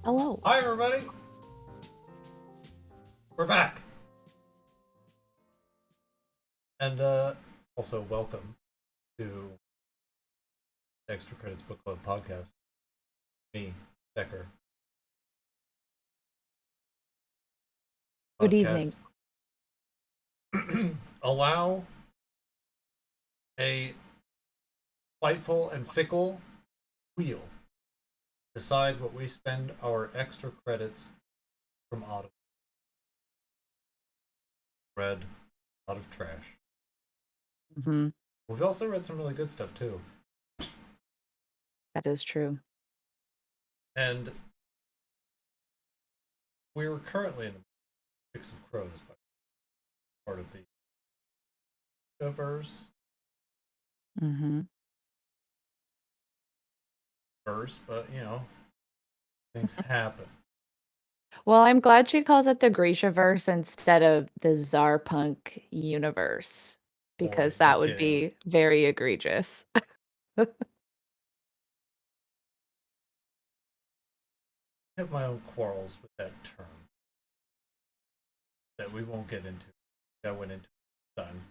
Hello. Hi, everybody. We're back. And also welcome to the Extra Credits Book Club podcast. Me, Dekker. Good Podcast. evening. Allow a spiteful and fickle wheel decide what we spend our extra credits from Autumn. Read a lot of trash. Hmm. We've also read some really good stuff too. That is true. And we were currently in the Six of Crows, by part of the verse, Hmm. but things happen. Well, I'm glad she calls it the Grishaverse instead of the Zarpunk universe, Or because the that would king. be very egregious. I have my own quarrels with that term that we won't get into. That went into time.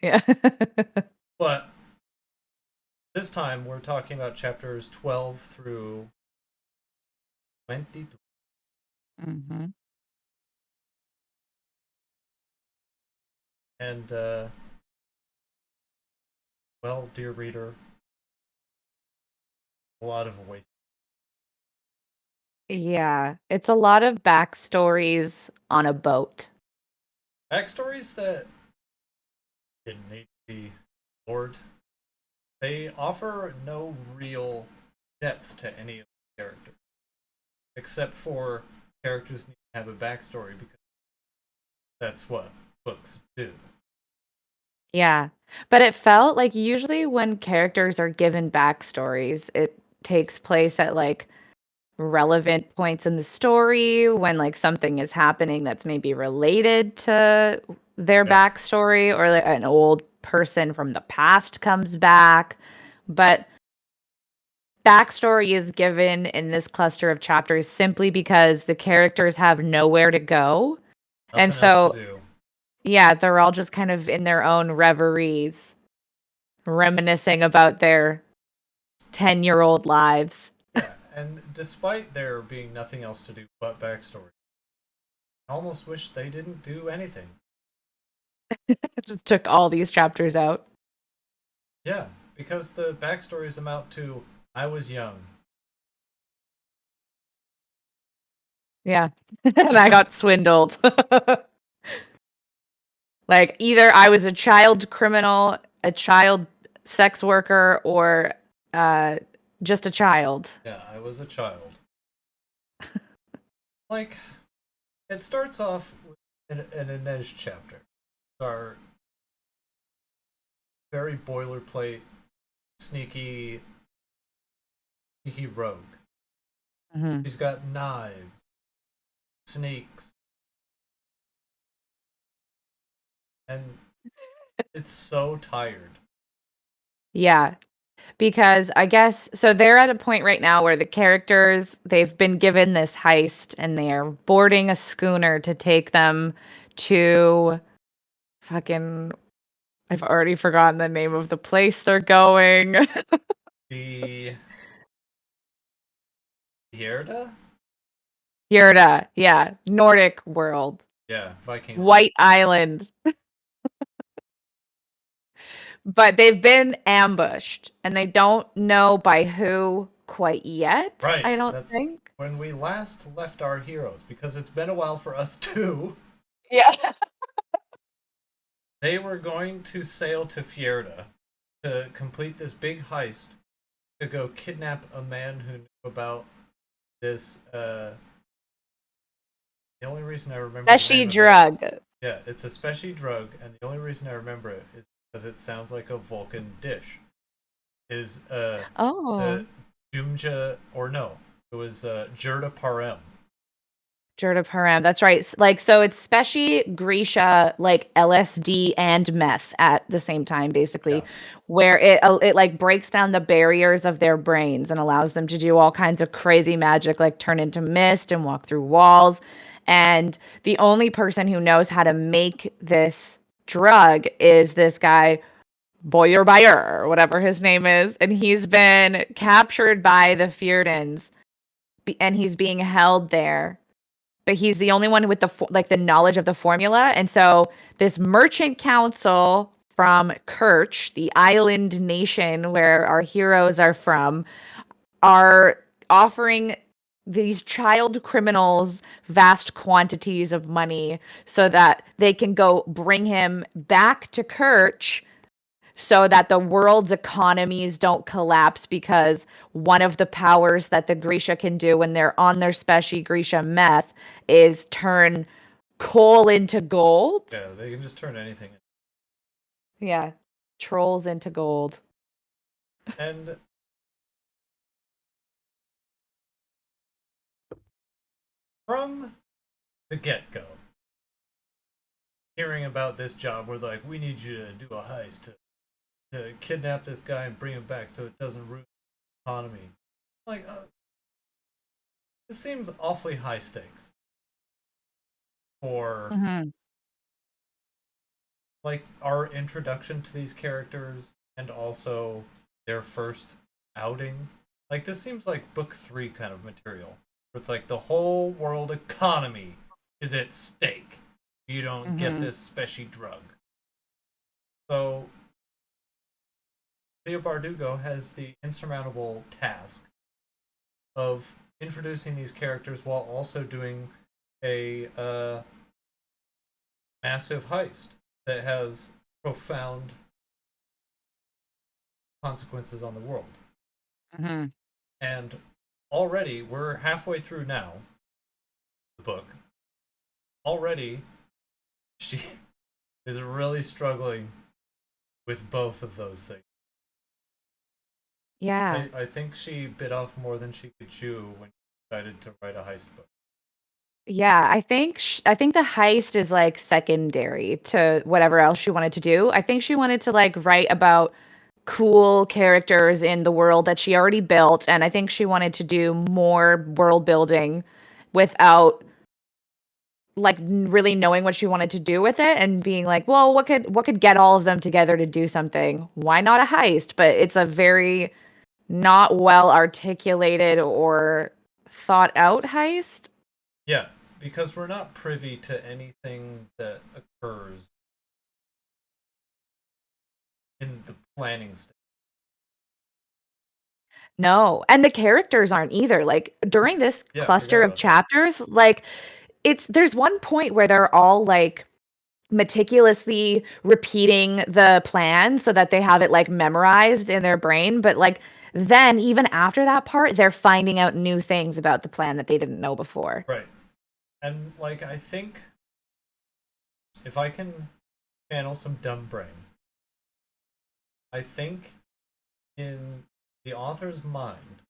Yeah. But this time we're talking about chapters 12 through 22. Hmm. And, well, dear reader, a lot of waste. Yeah, it's a lot of backstories on a boat. Backstories that didn't need to be explored. They offer no real depth to any of the characters, except for characters need to have a backstory because that's what books do. Yeah, but it felt like usually when characters are given backstories, it takes place at like relevant points in the story when like something is happening that's maybe related to their Yeah. backstory or like, an old person from the past comes back. But backstory is given in this cluster of chapters simply because the characters have nowhere to go. And Nothing else to so, do. yeah, they're all just kind of in their own reveries, reminiscing about their 10-year-old lives. Yeah, and despite there being nothing else to do but backstory, I almost wish they didn't do anything. Just took all these chapters out. Yeah, because the backstories amount to I was young. Yeah. And I got swindled. Like either I was a child criminal, a child sex worker, or uh just a child. Yeah, I was a child. Like, it starts off with an Inej chapter. Our very boilerplate, sneaky, sneaky rogue. Mhm. She's got knives, sneaks, and it's so tired. Yeah, because I guess so they're at a point right now where the characters they've been given this heist and they're boarding a schooner to take them to fucking I've already forgotten the name of the place they're going. The Hierda? Yurda, yeah, Nordic world, Yeah, Viking world. White Island. But they've been ambushed and they don't know by who quite yet, I Right, don't that's think. when we last left our heroes, because it's been a while for us too. Yeah. They were going to sail to Fierda to complete this big heist to go kidnap a man who knew about this. The only reason I remember the Fleshy name of it, drug. yeah, it's a special drug, and the only reason I remember it is because it sounds like a Vulcan dish. Is the Oh. Jumja, or no, it was Jurda Parem. Jurda Param, that's right. Like, so it's Speshi, Grisha, like LSD and meth at the same time, Yeah. basically, where it like breaks down the barriers of their brains and allows them to do all kinds of crazy magic, like turn into mist and walk through walls. And the only person who knows how to make this drug is this guy, Boyer Bayer, or whatever his name is. And he's been captured by the Feardens and he's being held there, but he's the only one with the like the knowledge of the formula. And so this merchant council from Kerch, the island nation where our heroes are from, are offering these child criminals vast quantities of money so that they can go bring him back to Kerch so that the world's economies don't collapse because one of the powers that the Grisha can do when they're on their special Grisha meth is turn coal into gold. Yeah, they can just turn anything. Yeah, trolls into gold. And from the get go, hearing about this job where like we need you to do a heist to kidnap this guy and bring him back so it doesn't ruin the economy. Like, this seems awfully high stakes for Mm-hmm. like our introduction to these characters and also their first outing. Like, this seems like book 3 kind of material. Where it's like the whole world economy is at stake if you don't get Mm-hmm. this special drug. So Leigh Bardugo has the insurmountable task of introducing these characters while also doing a massive heist that has profound consequences on the world. Mm-hmm. And already, we're halfway through now, the book. Already, she is really struggling with both of those things. Yeah. I think she bit off more than she could chew when she decided to write a heist book. Yeah, I think the heist is like secondary to whatever else she wanted to do. I think she wanted to like write about cool characters in the world that she already built, and I think she wanted to do more world building without like really knowing what she wanted to do with it and being like, well, what could get all of them together to do something? Why not a heist? But it's a very not well articulated or thought out heist. Yeah, because we're not privy to anything that occurs in the planning stage. No, and the characters aren't either. Like during this Yeah, cluster forgot of about that. chapters, like it's there's one point where they're all like meticulously repeating the plan so that they have it like memorized in their brain, but like then even after that part they're finding out new things about the plan that they didn't know before. Right. And, like, I think if I can channel some dumb brain, I think in the author's mind,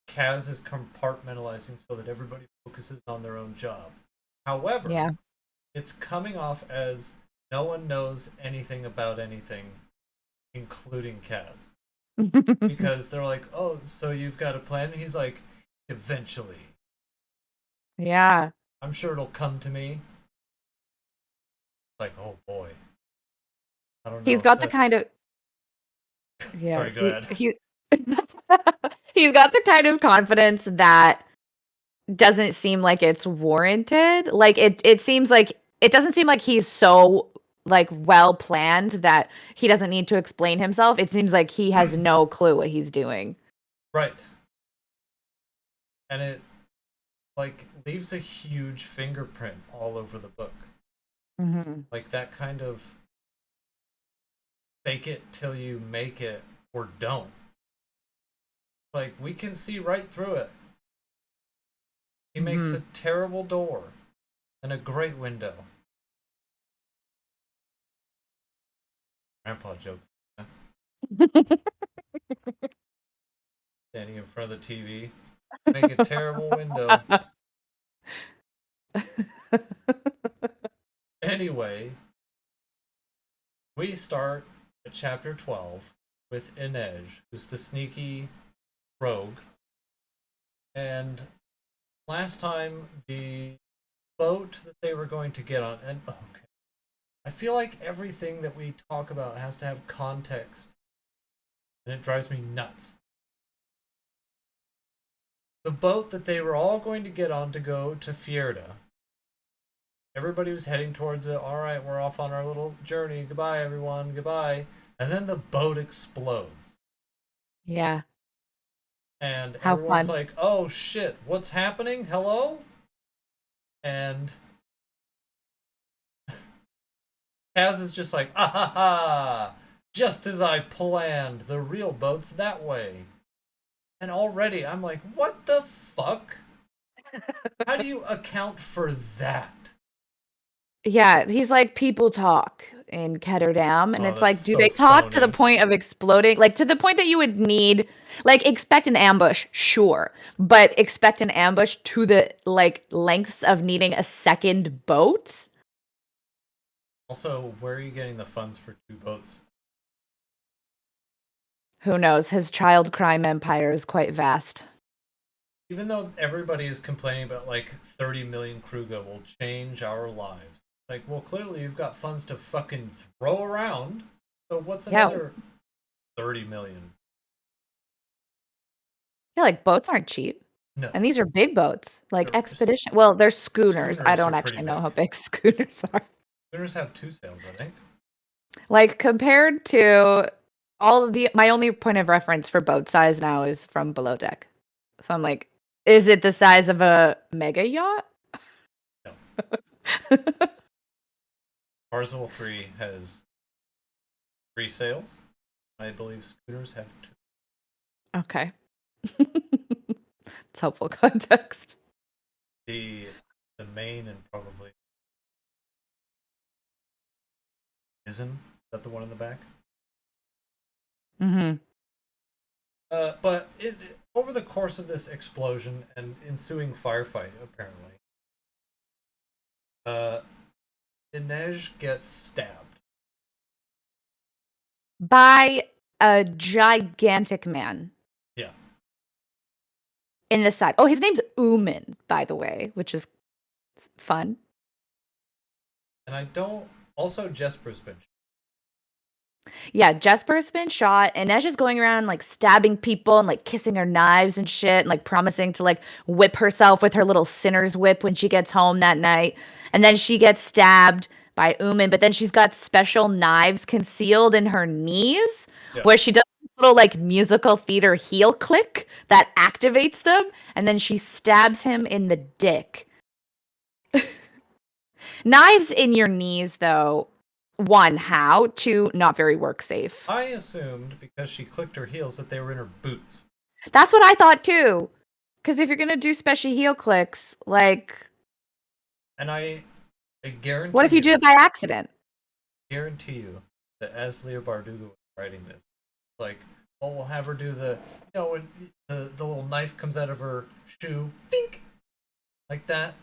Kaz is compartmentalizing so that everybody focuses on their own job. However, Yeah. it's coming off as no one knows anything about anything, including Kaz. Because they're like, oh, so you've got a plan? And he's like, eventually. Yeah. I'm sure it'll come to me. Like, oh boy. I don't know He's if got the that's. kind of yeah, Sorry, go ahead. he he's got the kind of confidence that doesn't seem like it's warranted. Like it seems like it doesn't seem like he's so like well planned that he doesn't need to explain himself. It seems like he has no clue what he's doing. Right. And it, like, leaves a huge fingerprint all over the book. Mhm. Like, that kind of fake it till you make it or don't. Like, we can see right through it. He makes a Mhm. terrible door and a great window. Grandpa joke. Standing in front of the TV. Make a terrible window. Anyway, we start at chapter 12 with Inej, who's the sneaky rogue. And last time, the boat that they were going to get on, and okay, I feel like everything that we talk about has to have context, and it drives me nuts. The boat that they were all going to get on to go to Fierda. Everybody was heading towards it. All right, we're off on our little journey. Goodbye, everyone. Goodbye. And then the boat explodes. Yeah. And How everyone's fun. like, oh shit, what's happening? Hello? And Kaz is just like, ah ha ha! Just as I planned, the real boat's that way. And already I'm like, what the fuck? How do you account for that? Yeah, he's like, people talk in Ketterdam, and Oh, it's that's like, do they so talk to the phony. point of exploding? Like, to the point that you would need, like, expect an ambush, sure, but expect an ambush to the, like, lengths of needing a second boat? Also, where are you getting the funds for two boats? Who knows? His child crime empire is quite vast. Even though everybody is complaining about like 30 million Kruga will change our lives. Like, well, clearly you've got funds to fucking throw around. So what's Yeah, another 30 million? yeah, like, boats aren't cheap. No. And these are big boats, like They're, expedition. Well, they're schooners. I schooners don't are pretty actually know big. how big schooners are. Schooners have two sails, I think. Like compared to all of the my only point of reference for boat size now is from below deck. So I'm like, is it the size of a mega yacht? No. Parzival 3 has three sails. I believe schooners have two. Okay. It's helpful context. The the main and probably isn't that the one in the back? Hmm. But over the course of this explosion and ensuing firefight, apparently, uh, Inej gets stabbed. By a gigantic man Yeah, in the side. Oh, his name's Ooman, by the way, which is fun. and I don't. Also, Jesper's been. Yeah, Jesper's been shot, and Nesh is going around like stabbing people and like kissing her knives and shit, and like promising to like whip herself with her little sinner's whip when she gets home that night. And then she gets stabbed by Uman, but then she's got special knives concealed in her knees Yeah, where she does a little like musical theater heel click that activates them, and then she stabs him in the dick. Knives in your knees, though, one, how? Two, not very work safe. I assumed because she clicked her heels that they were in her boots, That's what I thought too. Because if you're gonna do special heel clicks, like, and I what guarantee if you you, do it by accident? guarantee you that as Leigh Bardugo was writing this, like, oh, we'll have her do the, when the little knife comes out of her shoe, think, like that.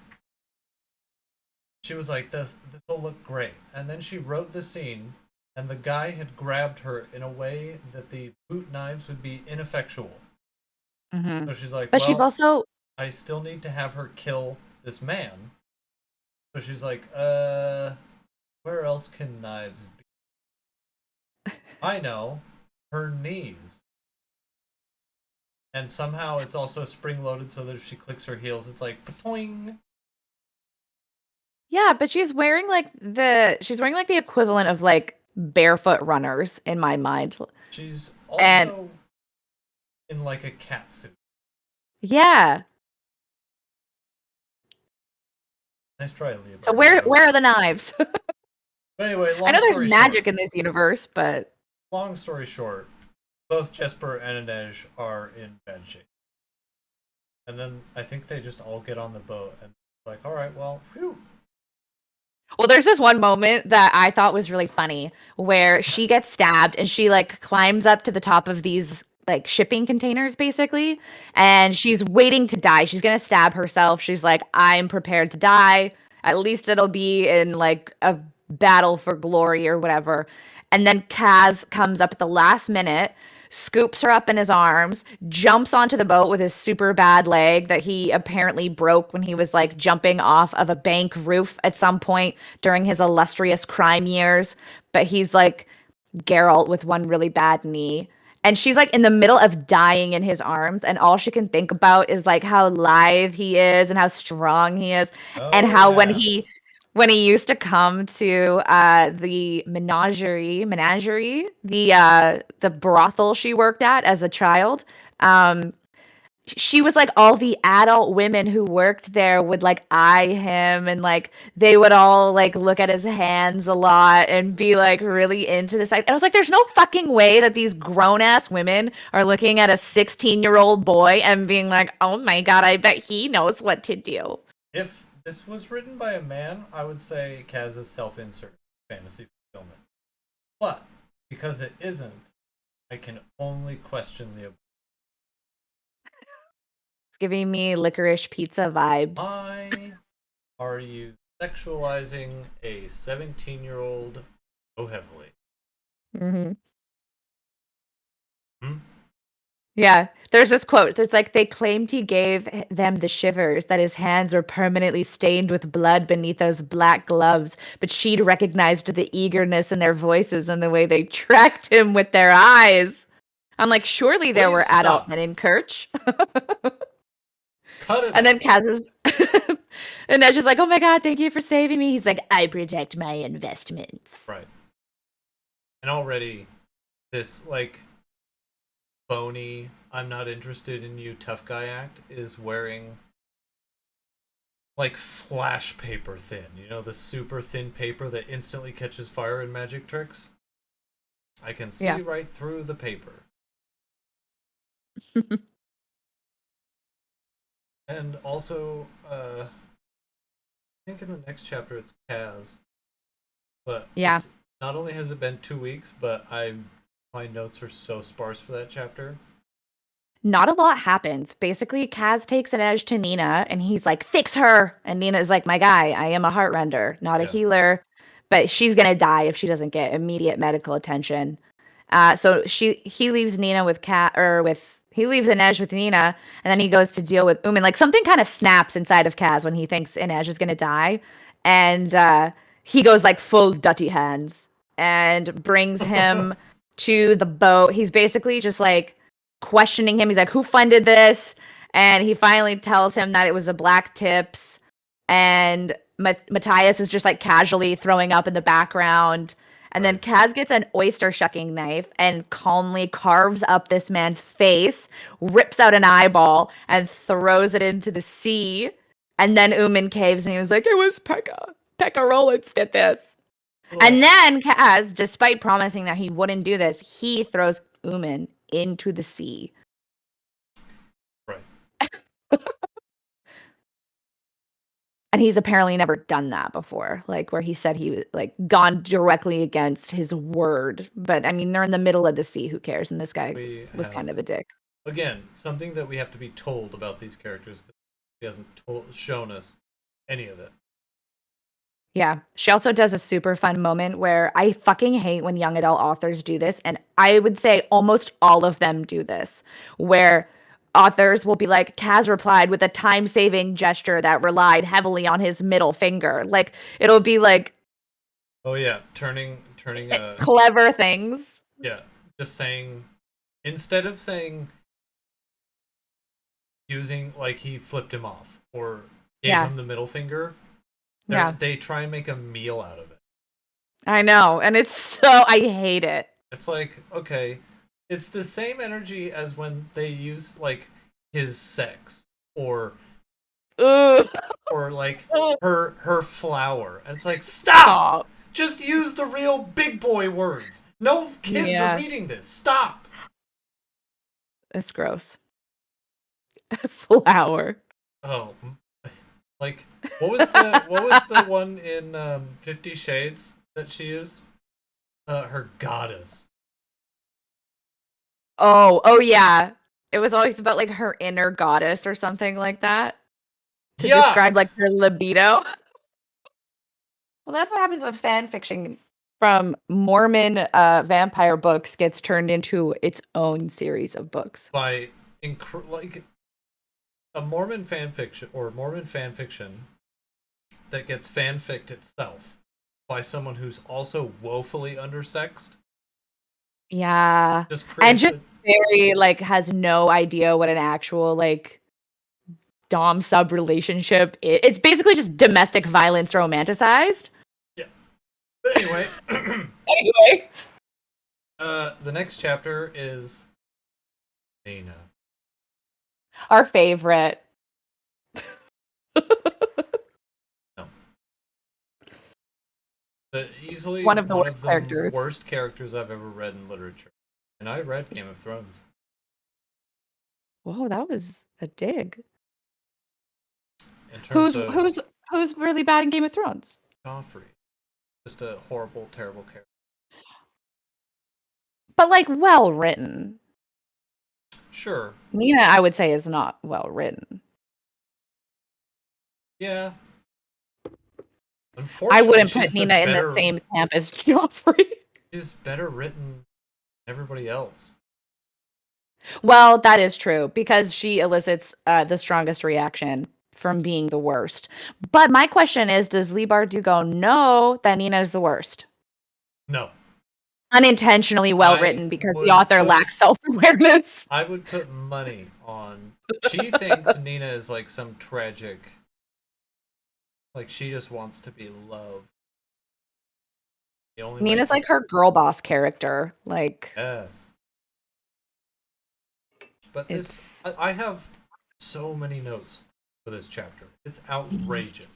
She was like, this will look great. And then she wrote the scene, and the guy had grabbed her in a way that the boot knives would be ineffectual. Hmm. So she's like, But she's well, also, I still need to have her kill this man. So she's like, where else can knives be? I know, her knees. And somehow it's also spring loaded so that if she clicks her heels, it's like, patoing. yeah, but she's wearing like the equivalent of like barefoot runners in my mind. She's And also in like a cat suit. yeah. Nice try, Leah So where Bardugo. where are the knives? But anyway, I know there's magic in this universe, but long story short, both Jesper and Inej are in bad shape. And then I think they just all get on the boat and like, all right, well, whew. well, there's this one moment that I thought was really funny where she gets stabbed and she like climbs up to the top of these like shipping containers basically, and she's waiting to die. She's going to stab herself. She's like, I'm prepared to die. At least it'll be in like a battle for glory or whatever. And then Kaz comes up at the last minute, scoops her up in his arms, jumps onto the boat with his super bad leg that he apparently broke when he was like jumping off of a bank roof at some point during his illustrious crime years. But he's like Geralt with one really bad knee. And she's like in the middle of dying in his arms, and all she can think about is like how lithe he is and how strong he is, and Oh how yeah. when he used to come to the menagerie, the brothel she worked at as a child. Um, she was like all the adult women who worked there would like eye him, and like they would all like look at his hands a lot and be like really into this. And I was like, there's no fucking way that these grown ass women are looking at a 16-year-old boy and being like, oh my god, I bet he knows what to do. If this was written by a man, I would say Kaz is self-insert fantasy fulfillment. But because it isn't, I can only question the. It's giving me licorice pizza vibes. Why are you sexualizing a 17-year-old so heavily? Hmm. Hmm? Yeah, there's this quote. There's like, they claimed he gave them the shivers, that his hands were permanently stained with blood beneath those black gloves, but she'd recognized the eagerness in their voices and the way they tracked him with their eyes. I'm like, surely there Please were adult stop. men in Kirch. Cut it And then out. Kaz is, and Ned's just like, oh my god, thank you for saving me. He's like, I protect my investments. Right. And already, this, like, bony, I'm not interested in you tough guy act is wearing, like, flash paper thin. You know, the super thin paper that instantly catches fire in magic tricks? I can see Yeah. right through the paper. And also, I think in the next chapter it's Kaz. But Yeah. it's not only has it been 2 weeks, but my notes are so sparse for that chapter. Not a lot happens. Basically, Kaz takes an edge to Nina and he's like, fix her. And Nina's like, my guy, I am a heartrender, not a Yeah. healer. But she's gonna die if she doesn't get immediate medical attention. So he leaves Nina with Cat or with he leaves Inej with Nina, and then he goes to deal with Umin. Like something kind of snaps inside of Kaz when he thinks Inej is gonna die, and he goes like full Dutty hands and brings him to the boat. He's basically just like questioning him. He's like, "Who funded this?" And he finally tells him that it was the Black Tips, and Matthias is just like casually throwing up in the background. And then Right. Kaz gets an oyster shucking knife and calmly carves up this man's face, rips out an eyeball, and throws it into the sea. And then Umin caves and he was like, it was Pekka. Pekka Rollins did this. And Little. then Kaz, despite promising that he wouldn't do this, he throws Umin into the sea. Right. And he's apparently never done that before, like where he said he was like gone directly against his word. But I mean, they're in the middle of the sea. Who cares? And this guy We was have, kind of a dick. again, something that we have to be told about these characters because he hasn't shown us any of it. Yeah. She also does a super fun moment where I fucking hate when young adult authors do this. And I would say almost all of them do this, where authors will be like, Kaz replied with a time saving gesture that relied heavily on his middle finger. Like, it'll be like Oh yeah, turning a clever things. yeah, just saying instead of saying using like he flipped him off or gave Yeah. him the middle finger, Yeah. they try and make a meal out of it. I know. And it's so, I hate it. It's like, okay, it's the same energy as when they use like his sex or Ugh. like Ugh. her flower. And it's like, stop! Stop. Just use the real big boy words. No kids are Yeah. reading this. Stop. It's gross. Flower. Oh, like what was the one in 50 Shades that she used? Her goddess. Oh yeah. It was always about like her inner goddess or something like that to describe Yuck! like her libido. Well, that's what happens when fan fiction from Mormon vampire books gets turned into its own series of books. By like a Mormon fan fiction or Mormon fan fiction that gets fanficked itself by someone who's also woefully undersexed Yeah. just And creates just a very like has no idea what an actual like dom sub relationship is. It's basically just domestic violence romanticized. yeah. But anyway, Anyway, the next chapter is Nina. our favorite. No, easily One of the one worst of the characters. worst characters I've ever read in literature, and I read Game of Thrones. Whoa, that was a dig. In terms Who's of who's who's really bad in Game of Thrones? Joffrey, just a horrible, terrible character. But like well written. Sure, Nina, I would say, is not well written. yeah. I Unfortunately, wouldn't put she's the Nina in the better. same camp as Joffrey. She's better written than everybody else. Well, that is true because she elicits the strongest reaction from being the worst. But my question is, does Leigh Bardugo know that Nina is the worst? No, Unintentionally well I written because the would author put lacks self-awareness. I would put money on. She thinks Nina is like some tragic. Like she just wants to be loved. The only way Nina's to. like her girl boss character. Like Yes. But this, it's I have so many notes for this chapter. It's outrageous.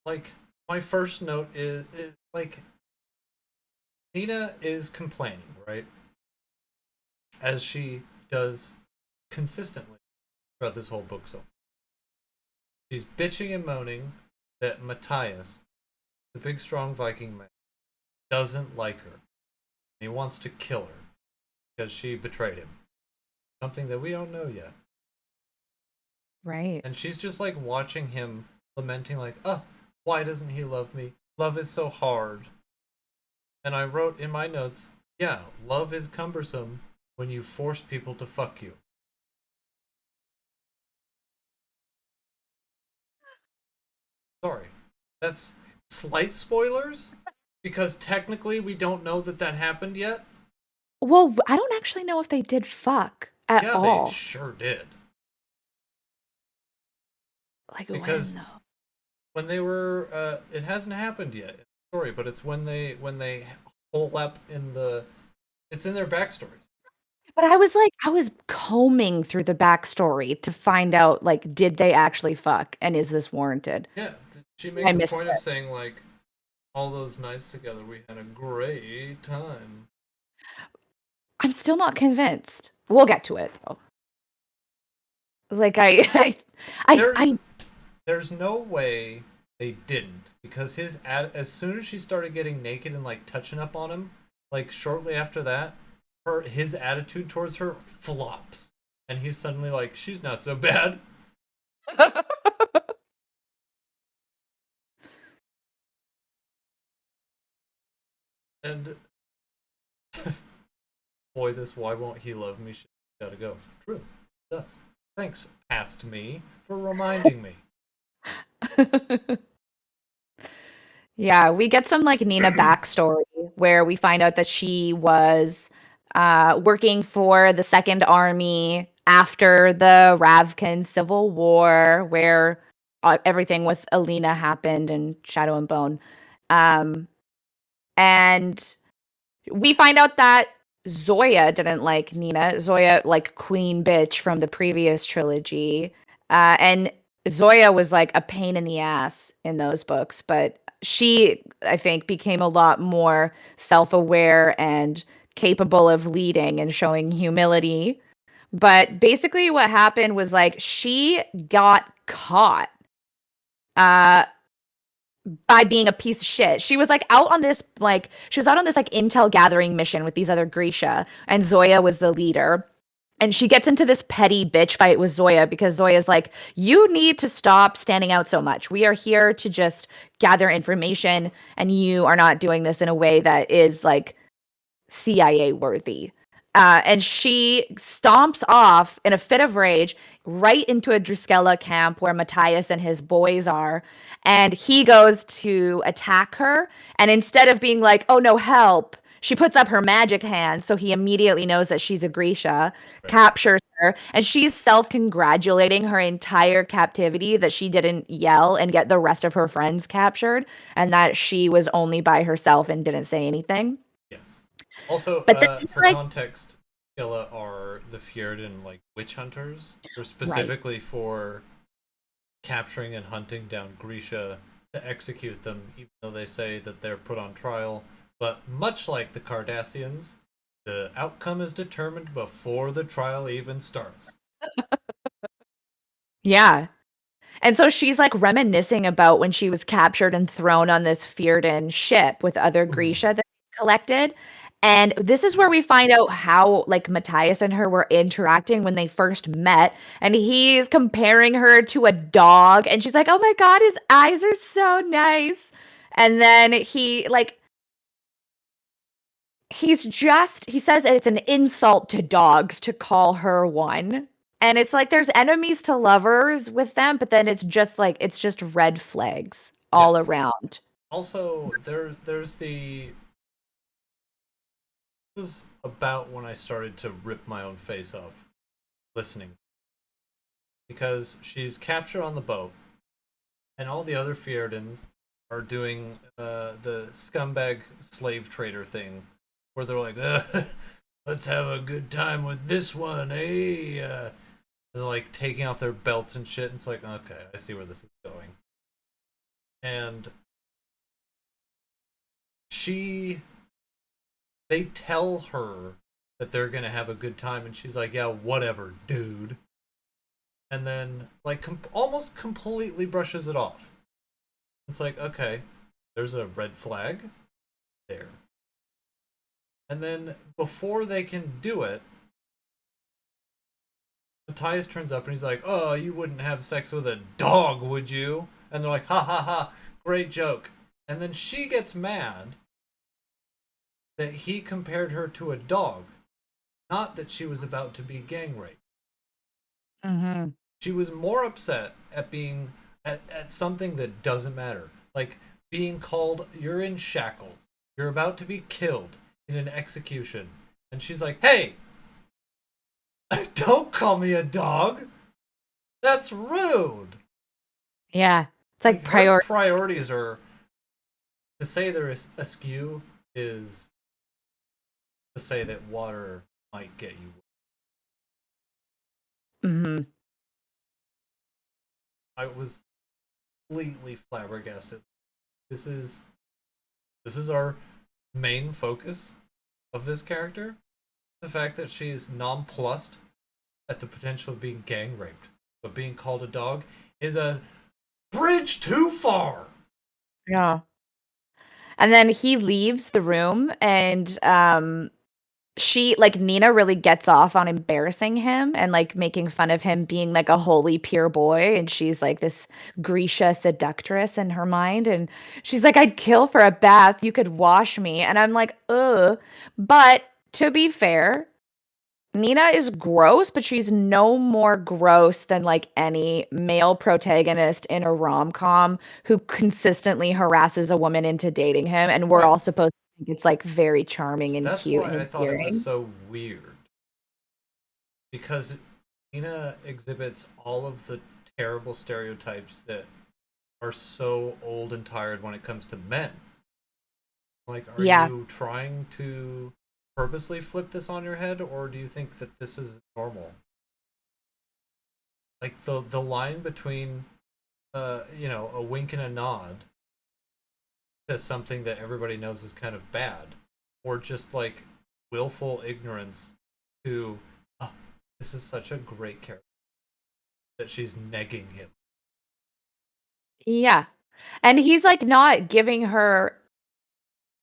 Like my first note is like Nina is complaining, right? As she does consistently throughout this whole book so far. She's bitching and moaning that Matthias, the big strong Viking man, doesn't like her. He wants to kill her because she betrayed him. Something that we don't know yet. right. And she's just like watching him lamenting like, "Oh, why doesn't he love me? Love is so hard." And I wrote in my notes, "Yeah, love is cumbersome when you force people to fuck you." Sorry. That's slight spoilers because technically we don't know that that happened yet. Well, I don't actually know if they did fuck at Yeah, they all. sure did. Like when Because though? when they were it hasn't happened yet in the story, but it's when they hole up in the it's in their backstories. But I was combing through the backstory to find out like did they actually fuck and is this warranted? Yeah, she I makes a missed point of it. saying like all those nights together we had a great time. I'm still not convinced. We'll get to it though. Like There's I there's no way they didn't because as soon as she started getting naked and like touching up on him, like shortly after that, his attitude towards her flops, and he's suddenly like, she's not so bad. And boy, this why won't he love me? She's gotta go. True, it does. Thanks, past me, for reminding me. Yeah, we get some like Nina backstory where we find out that she was working for the Second Army after the Ravkan Civil War, where everything with Alina happened and Shadow and Bone. Um, and we find out that Zoya didn't like Nina. Zoya, like Queen Bitch from the previous trilogy. And Zoya was like a pain in the ass in those books, but she, I think, became a lot more self aware and capable of leading and showing humility. But basically, what happened was like she got caught uh, by being a piece of shit. She was like out on this like she was out on this like intel gathering mission with these other Grisha, and Zoya was the leader. And she gets into this petty bitch fight with Zoya because Zoya's like, you need to stop standing out so much. We are here to just gather information, and you are not doing this in a way that is like CIA worthy. And she stomps off in a fit of rage right into a Druskella camp where Matthias and his boys are. And he goes to attack her. And instead of being like, oh no, help, she puts up her magic hand. So he immediately knows that she's a Grisha, Right. captures her. And she's self congratulating her entire captivity that she didn't yell and get the rest of her friends captured, and that she was only by herself and didn't say anything. Yes. Also, But then, for like, context, Skilla are the Fjordan like witch hunters. They're right. specifically for capturing and hunting down Grisha to execute them, even though they say that they're put on trial. But much like the Cardassians, the outcome is determined before the trial even starts. Yeah. And so she's like reminiscing about when she was captured and thrown on this Fjerdan ship with other Ooh. Grisha that collected. And this is where we find out how like Matthias and her were interacting when they first met. And he's comparing her to a dog. And she's like, oh my God, his eyes are so nice. And then he says it's an insult to dogs to call her one. And it's like there's enemies to lovers with them, but then it's just red flags Yeah. all around. Also, there's the this is about when I started to rip my own face off listening, because she's captured on the boat, and all the other Fjerdans are doing the scumbag slave trader thing, where they're like, "Let's have a good time with this one, eh?" They're like taking off their belts and shit. And it's like, okay, I see where this is going. And she, they tell her that they're gonna have a good time, and she's like, "Yeah, whatever, dude." And then like almost completely brushes it off. It's like, okay, there's a red flag there. And then before they can do it, Matthias turns up and he's like, "Oh, you wouldn't have sex with a dog, would you?" And they're like, "Ha ha ha, great joke." And then she gets mad that he compared her to a dog, not that she was about to be gang raped. Hmm. She was more upset at being at something that doesn't matter. Like being called, you're in shackles. You're about to be killed in an execution. And she's like, "Hey, don't call me a dog. That's rude." Yeah. It's like Like her priority. priorities are, to say they're askew is to say that water might get you. Hmm. I was completely flabbergasted. This is this is our main focus of this character. The fact that she's nonplussed at the potential of being gang raped, but being called a dog is a bridge too far. Yeah. And then he leaves the room, and she like Nina really gets off on embarrassing him and like making fun of him being like a holy pure boy, and she's like this Grisha seductress in her mind, and she's like, I'd kill for a bath, you could wash me. And I'm like, ugh. But to be fair, Nina is gross, but she's no more gross than like any male protagonist in a rom-com who consistently harasses a woman into dating him, and we're Right. all supposed to think it's like very charming and That's cute why and I thought it was endearing. so weird, because Nina exhibits all of the terrible stereotypes that are so old and tired when it comes to men. Like, are Yeah. you trying to purposely flip this on your head, or do you think that this is normal? Like the line between a wink and a nod to something that everybody knows is kind of bad, or just like willful ignorance to, oh, this is such a great character that she's negging him. Yeah. And he's like not giving her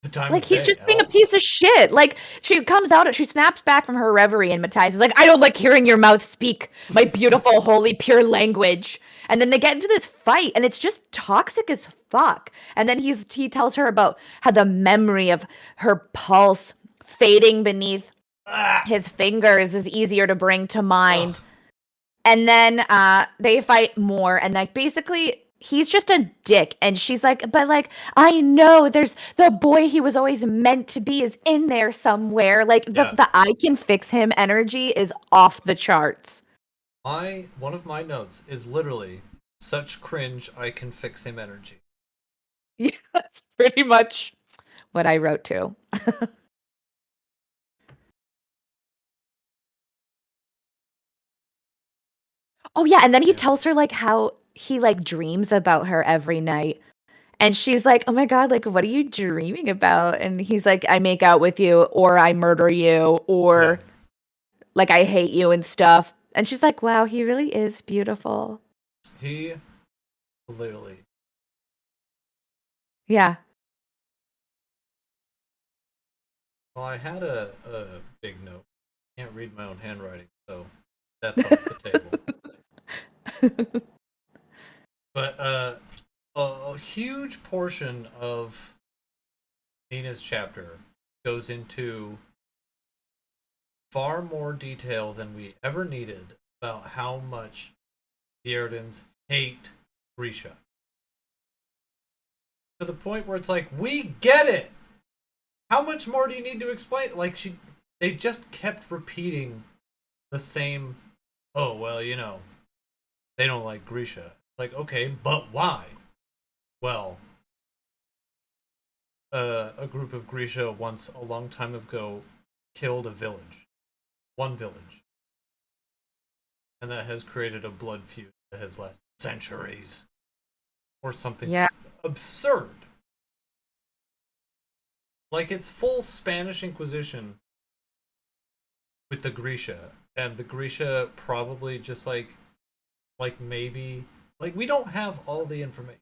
The time like of he's day just at being a all. piece of shit. Like she comes out, she snaps back from her reverie, and Matthias is like, "I don't like hearing your mouth speak my beautiful, holy, pure language." And then they get into this fight, and it's just toxic as fuck. And then he tells her about how the memory of her pulse fading beneath Ah! his fingers is easier to bring to Ugh. mind. And then they fight more, and like basically he's just a dick, and she's like, but like I know there's the boy he was always meant to be is in there somewhere. Like Yeah. the I can fix him energy is off the charts. One of my notes is literally such cringe I can fix him energy. Yeah, that's pretty much what I wrote too. Oh yeah, and then he Yeah. tells her like how he like dreams about her every night. And she's like, "Oh my God, like, what are you dreaming about?" And he's like, "I make out with you, or I murder you, Yeah. or like I hate you and stuff." And she's like, "Wow, he really is beautiful." He literally. Yeah. Well, I had a big note. Can't read my own handwriting, so that's off the table. But a huge portion of Nina's chapter goes into far more detail than we ever needed about how much the Eridans hate Grisha. To the point where it's like, we get it! How much more do you need to explain? Like, they just kept repeating the same, oh, well, they don't like Grisha. Like, okay, but why? Well, a group of Grisha once, a long time ago, killed a village. One village. And that has created a blood feud that has lasted centuries. Or something Yeah. absurd. Like, it's full Spanish Inquisition with the Grisha. And the Grisha probably just like maybe, like, we don't have all the information.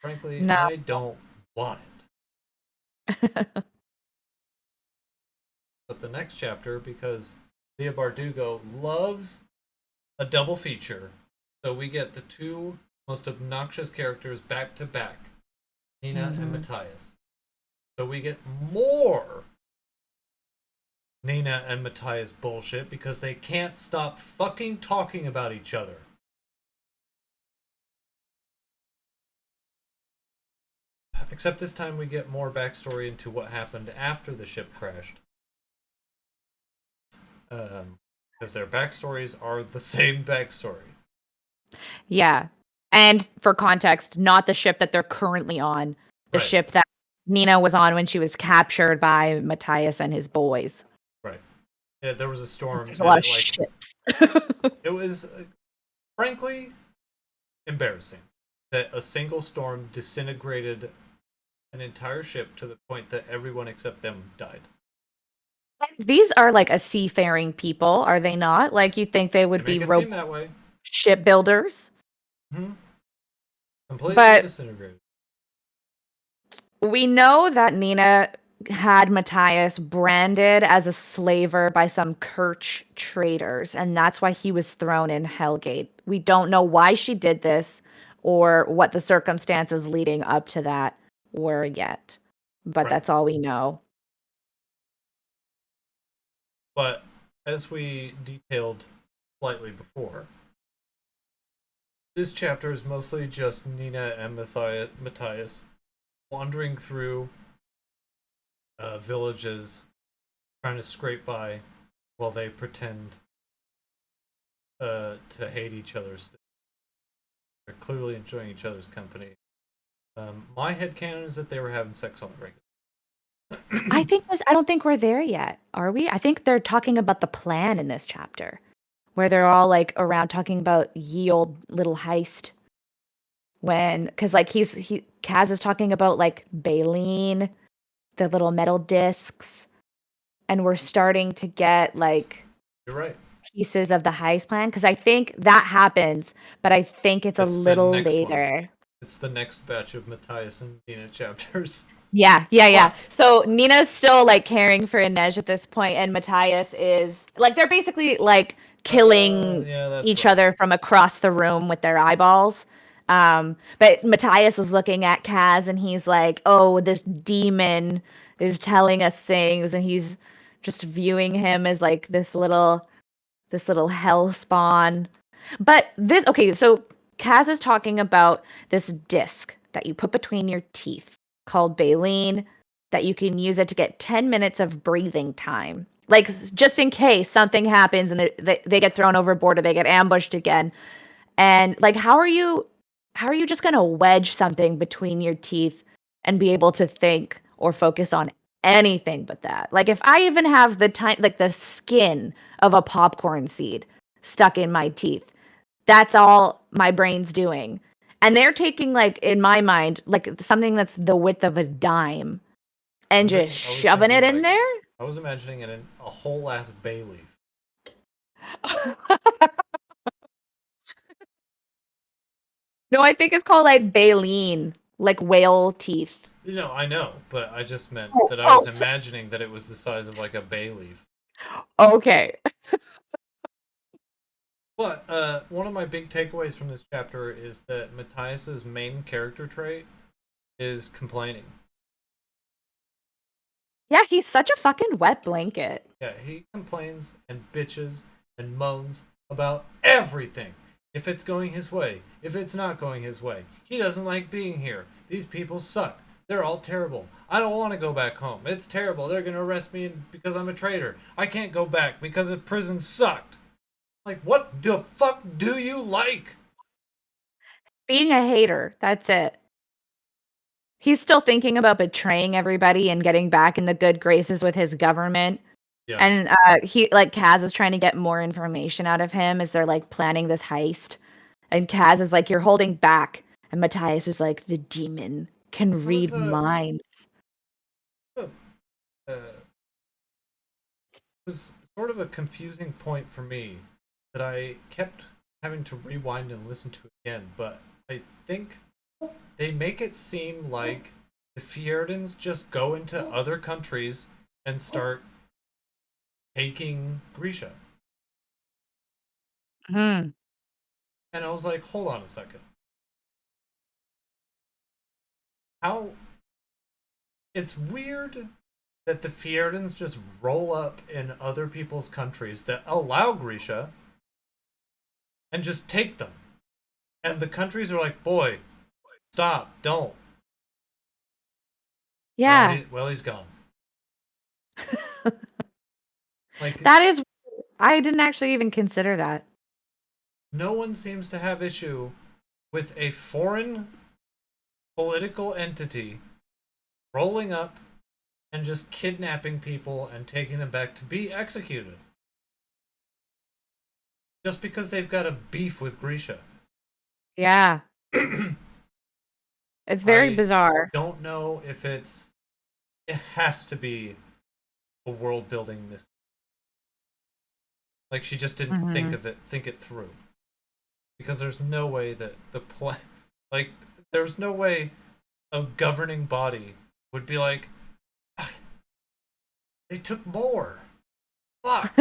Frankly, No. I don't want it. But the next chapter, because Leigh Bardugo loves a double feature, so we get the two most obnoxious characters back to back, Nina and Mhm. Matthias. So we get more Nina and Matthias bullshit because they can't stop fucking talking about each other. Except this time we get more backstory into what happened after the ship crashed. Because their backstories are the same backstory. Yeah. And for context, not the ship that they're currently on, the Right, ship that Nina was on when she was captured by Matthias and his boys. right. Yeah, there was a storm There's a and lot of it ships. it was frankly embarrassing that a single storm disintegrated an entire ship to the point that everyone except them died. These are like a seafaring people, are they not? Like you think they They would be make it seem that way. shipbuilders? Hmm. Completely But disintegrated. we know that Nina had Matthias branded as a slaver by some Kirch traders, and that's why he was thrown in Hellgate. We don't know why she did this or what the circumstances leading up to that were yet, but Right. that's all we know. But as we detailed slightly before, this chapter is mostly just Nina and Matthias wandering through villages, trying to scrape by while they pretend to hate each other. They're clearly enjoying each other's company. My headcanon is that they were having sex on the regular. I don't think we're there yet, are we? I think they're talking about the plan in this chapter, where they're all like around talking about ye old little heist. When, because like Kaz is talking about like baleen, the little metal discs, and we're starting to get like You're right. pieces of the heist plan? Because I think that happens, but I think it's a It's the little next one. later. It's the next batch of Matthias and Dina chapters. Yeah. What? So Nina's still like caring for Inej at this point, and Matthias is like they're basically like killing Yeah, that's each right. other from across the room with their eyeballs. But Matthias is looking at Kaz and he's like, "Oh, this demon is telling us things," and he's just viewing him as like this little hell spawn. But this okay, so Kaz is talking about this disc that you put between your teeth called baleen that you can use it to get 10 minutes of breathing time. Like just in case something happens and they get thrown overboard or they get ambushed again. And like how are you just going to wedge something between your teeth and be able to think or focus on anything but that? Like if I even have the skin of a popcorn seed stuck in my teeth, that's all my brain's doing. And they're taking like in my mind like something that's the width of a dime and just I was shoving it thinking in like there. I was imagining it in a whole ass bay leaf. No, I think it's called like baleen, like whale teeth. I know, but I just meant Oh, that I oh, was imagining that it was the size of like a bay leaf. okay. But one of my big takeaways from this chapter is that Matthias's main character trait is complaining. Yeah, he's such a fucking wet blanket. Yeah, he complains and bitches and moans about everything. If it's going his way, if it's not going his way. He doesn't like being here. These people suck. They're all terrible. I don't want to go back home. It's terrible. They're going to arrest me because I'm a traitor. I can't go back because the prison sucked. Like, what the fuck do you like? Being a hater, that's it. He's still thinking about betraying everybody and getting back in the good graces with his government. Yeah. And he like Kaz is trying to get more information out of him as they're like planning this heist. And Kaz is like, "You're holding back." And Matthias is like, "The demon can It was read minds." a was sort of a confusing point for me that I kept having to rewind and listen to again, but I think they make it seem like the Fierdans just go into other countries and start taking Grisha. Hmm. And I was like, hold on a second. How it's weird that the Fierdans just roll up in other people's countries that allow Grisha and just take them. And the countries are like, boy, stop, don't. Yeah. Well, he's gone. Like, That is I didn't actually even consider that. no one seems to have issue with a foreign political entity rolling up and just kidnapping people and taking them back to be executed. Just because they've got a beef with Grisha. Yeah. It's very I bizarre. don't know if it has to be a world building this. Like she just didn't Mhm. think it through. Because there's no way that like there's no way a governing body would be like, "Ah, they took more. Fuck.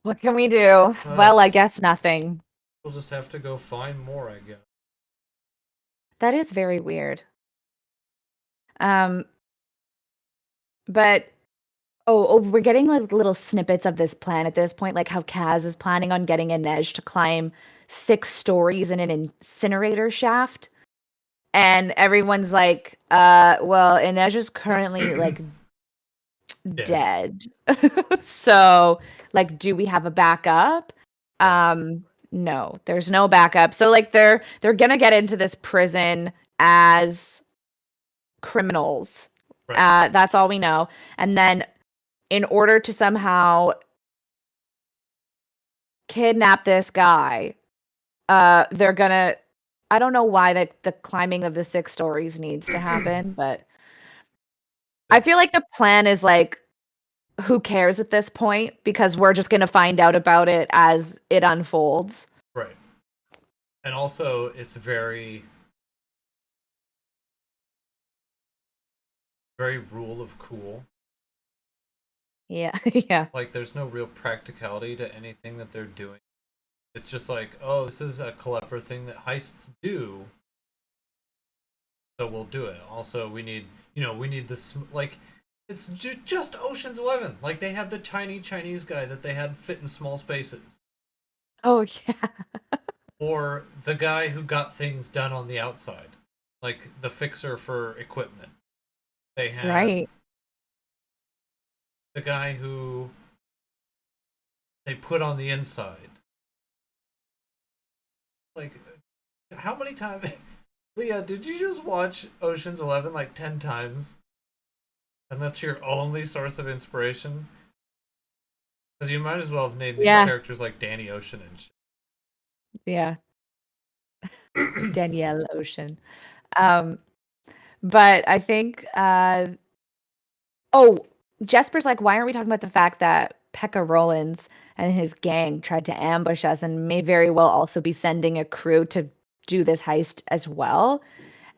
What can we do? Ugh. Well, I guess nothing. We'll just have to go find more, I guess. That is very weird. Um, but we're getting like little snippets of this plan at this point, like how Kaz is planning on getting Inej to climb 6 stories in an incinerator shaft. And everyone's like, well, Inej is currently like Dead. dead. So, like, do we have a backup? Yeah. No, there's no backup. So like they're gonna get into this prison as criminals. Right. That's all we know. And then in order to somehow kidnap this guy, they're gonna I don't know why the climbing of the 6 stories needs to happen, but I feel It's like the plan is like who cares at this point because we're just going to find out about it as it unfolds. Right. And also, it's very, very rule of cool. Yeah. Yeah. Like, there's no real practicality to anything that they're doing. It's just like, oh, this is a clever thing that heists do, so we'll do it. Also, we need this, like, it's just Ocean's 11. Like, they had the tiny Chinese guy that they had fit in small spaces. Oh, yeah. Or the guy who got things done on the outside. Like, the fixer for equipment. They had Right. the guy who they put on the inside. Like, how many times, Leah? Did you just watch Ocean's 11 like 10 times, and that's your only source of inspiration? Because you might as well have named these Yeah. characters like Danny Ocean and Yeah. shit. Danielle Ocean. Um, but I think oh, Jesper's like, why aren't we talking about the fact that Pekka Rollins and his gang tried to ambush us and may very well also be sending a crew to do this heist as well?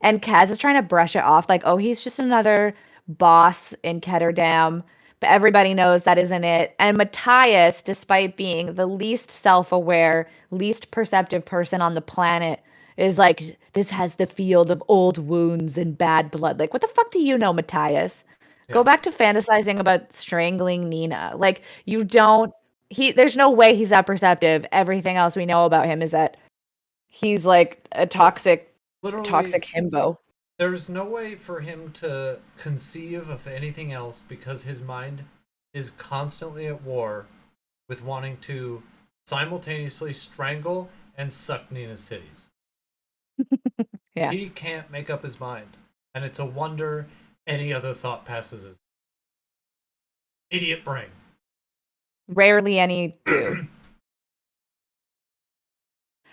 And Kaz is trying to brush it off like, oh, he's just another boss in Ketterdam. But everybody knows that isn't it. And Matthias, despite being the least self aware, least perceptive person on the planet, is like, this has the field of old wounds and bad blood. Like, what the fuck do you know, Matthias? Go Yeah, back to fantasizing about strangling Nina. Like, you don't, there's no way he's that perceptive. Everything else we know about him is that he's like a literally, toxic himbo. there's no way for him to conceive of anything else because his mind is constantly at war with wanting to simultaneously strangle and suck Nina's titties. Yeah. He can't make up his mind, and it's a wonder any other thought passes his idiot brain. Rarely any do.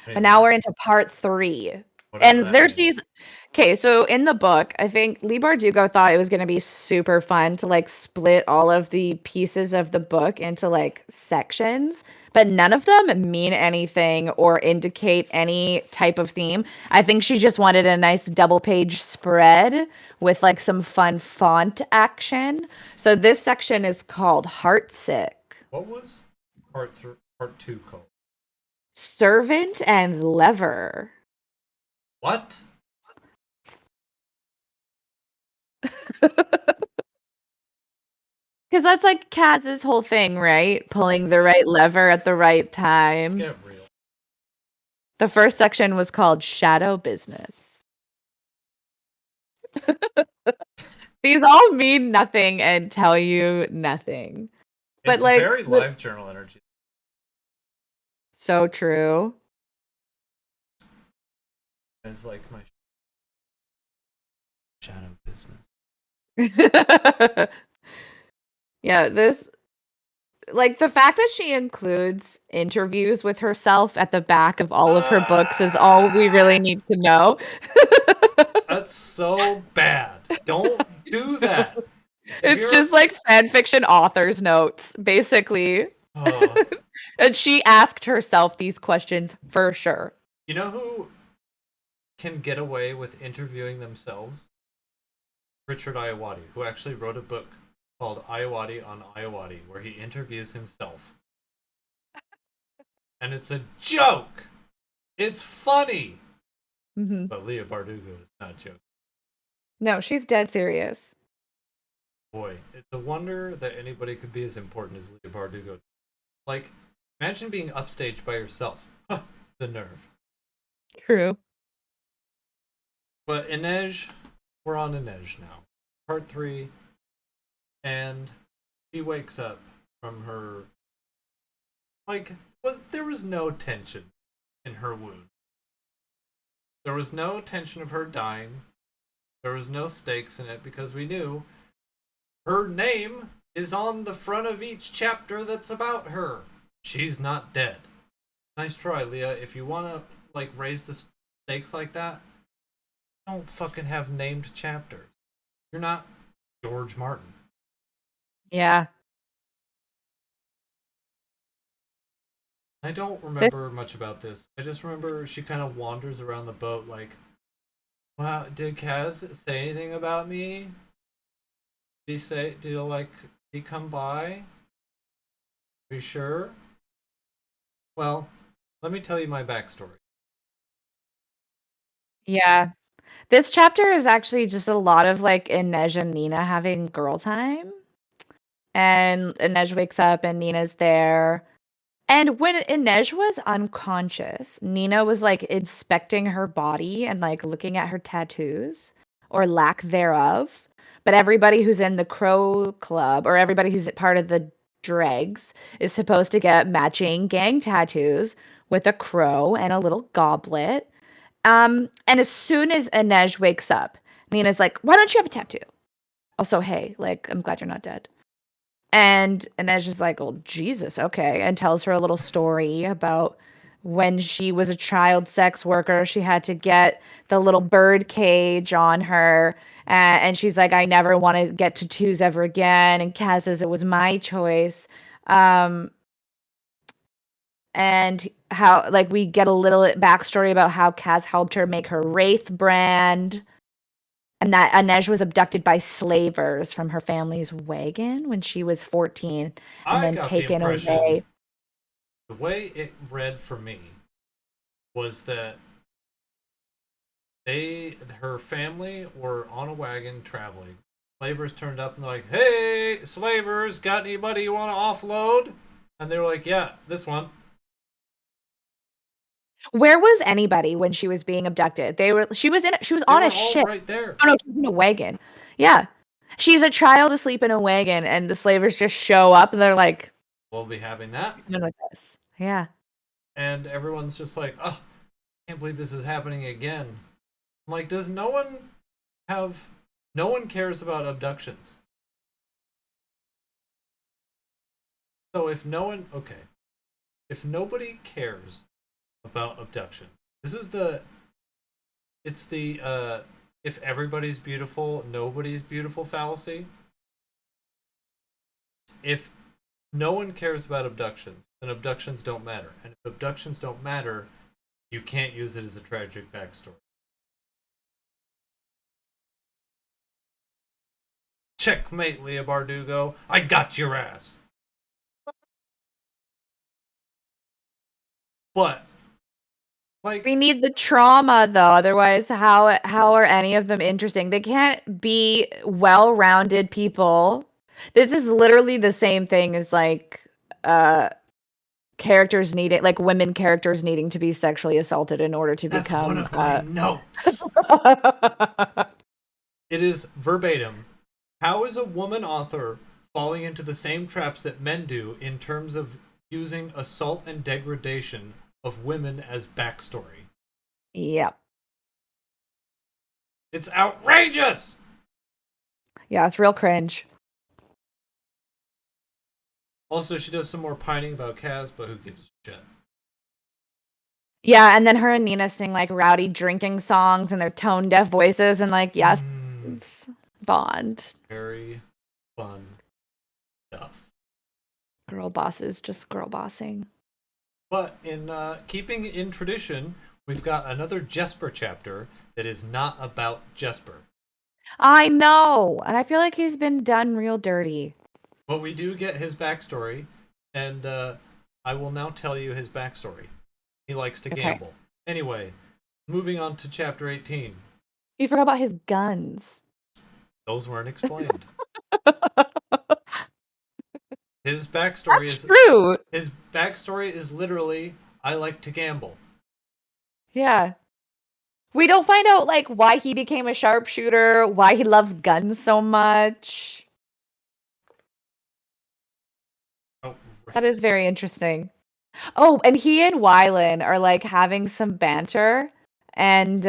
But now Anyway, we're into part 3. whatever And that there's means. these okay, so in the book, I think Leigh Bardugo thought it was gonna be super fun to like split all of the pieces of the book into like sections, but none of them mean anything or indicate any type of theme. I think she just wanted a nice double page spread with like some fun font action. So this section is called Heartsick. What was part two called? Servant and Lever. What? Because that's like Kaz's whole thing, right? Pulling the right lever at the right time. Get real. The first section was called Shadow Business. These all mean nothing and tell you nothing. But It's like, very live journal energy. so true. It's like my shadow business. Yeah, this like the fact that she includes interviews with herself at the back of all of her books is all we really need to know. That's so bad. Don't do that. If It's you're just like fan fiction author's notes, basically. uh, And she asked herself these questions for sure. you know who can get away with interviewing themselves? Richard Iowati, who actually wrote a book called Iowati on Iowati, where he interviews himself. And it's a joke. It's funny. Mhm. But Leigh Bardugo is not joking. No, she's dead serious. Boy, it's a wonder that anybody could be as important as Leigh Bardugo. Like, imagine being upstaged by yourself. Huh, the nerve. True. But Inej, we're on Inej now. Part 3, and she wakes up from her. Like, there was no tension in her wound. There was no tension of her dying. There was no stakes in it because we knew her name is on the front of each chapter that's about her. She's not dead. Nice try, Leah. If you want to like raise the stakes like that, don't fucking have named chapters. You're not George Martin. Yeah. I don't This, remember much about this. I just remember she kind of wanders around the boat like, wow, did Kaz say anything about me? Did he come by? Are you sure? Well, let me tell you my backstory. yeah. This chapter is actually just a lot of like Inej and Nina having girl time. And Inej wakes up and Nina's there. And when Inej was unconscious, Nina was like inspecting her body and like looking at her tattoos or lack thereof. But everybody who's in the Crow Club or everybody who's part of the Dregs is supposed to get matching gang tattoos with a crow and a little goblet. And as soon as Inej wakes up, Nina's like, "Why don't you have a tattoo?" Also, hey, like, I'm glad you're not dead. And Inej is like, "Oh, Jesus, okay," and tells her a little story about when she was a child sex worker, she had to get the little bird cage on her. And she's like, "I never want to get tattoos ever again." And Kaz says it was my choice. Um, and how, like, we get a little backstory about how Kaz helped her make her Wraith brand. And that Inej was abducted by slavers from her family's wagon when she was 14 and I then got the taken impression away. the way it read for me was that her family were on a wagon traveling. Slavers turned up and they're like, "Hey, slavers, got anybody you want to offload?" And they were like, "Yeah, this one." Where was anybody when she was being abducted? She was They on a were all ship. right there. Oh no, she was in a wagon. Yeah. She's a child asleep in a wagon and the slavers just show up and they're like, We'll be having that. "Come in with us." Yeah. And everyone's just like, "Oh, I can't believe this is happening again." I'm like, does no one have. No one cares about abductions. So if no one. Okay. If nobody cares about abduction, this is the. It's the. If everybody's beautiful, nobody's beautiful fallacy. If no one cares about abductions, then abductions don't matter. And if abductions don't matter, you can't use it as a tragic backstory. Checkmate, Leigh Bardugo. I got your ass. But We like, need the trauma though, otherwise how are any of them interesting? They can't be well-rounded people. This is literally the same thing as like uh characters needing like women characters needing to be sexually assaulted in order to that's one become of my notes. It is verbatim. How is a woman author falling into the same traps that men do in terms of using assault and degradation of women as backstory? Yep. It's outrageous! Yeah, it's real cringe. Also, she does some more pining about Kaz, but who gives a shit? Yeah, and then her and Nina sing like rowdy drinking songs in their tone deaf voices and like yes, Mm, it's Bond. very fun stuff. Girl bosses just girl bossing. But in keeping in tradition, we've got another Jesper chapter that is not about Jesper. I know. And I feel like he's been done real dirty. But we do get his backstory, and I will now tell you his backstory. He likes to Okay. gamble. Anyway, moving on to chapter 18. You forgot about his guns. Those weren't explained. His backstory That's is true. literally I like to gamble. Yeah. We don't find out like why he became a sharpshooter, why he loves guns so much. Oh, That is very interesting. Oh, and he and Wylan are like having some banter and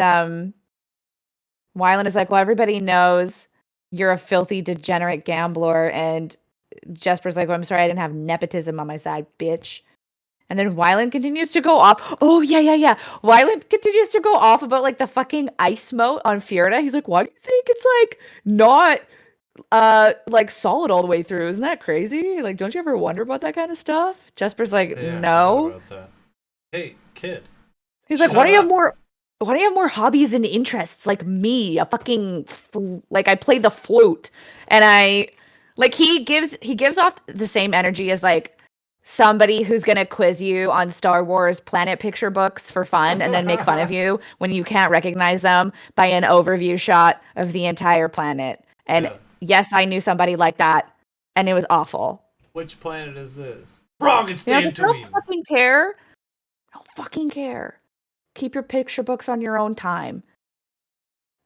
Wylan is like, "Well, everybody knows you're a filthy degenerate gambler," and Jesper's like, "Well, I'm sorry I didn't have nepotism on my side, bitch." And then Wyland continues to go off. Oh, yeah, yeah, yeah. Wyland continues to go off about like the fucking ice moat on Fjerda. He's like, "Why do you think it's like not like solid all the way through. Isn't that crazy? Like, don't you ever wonder about that kind of stuff? Jesper's like, Yeah, I forgot no. about that. Hey, kid, He's like, shut up. why do you have more hobbies and interests like me? A fucking like I play the flute and I like he gives off the same energy as like somebody who's going to quiz you on Star Wars planet picture books for fun and then make fun of you when you can't recognize them by an overview shot of the entire planet. And Yeah. yes, I knew somebody like that and it was awful. Which planet is this? Wrong, it's And I was like, I don't Dantooine. fucking care. I don't fucking care. Keep your picture books on your own time.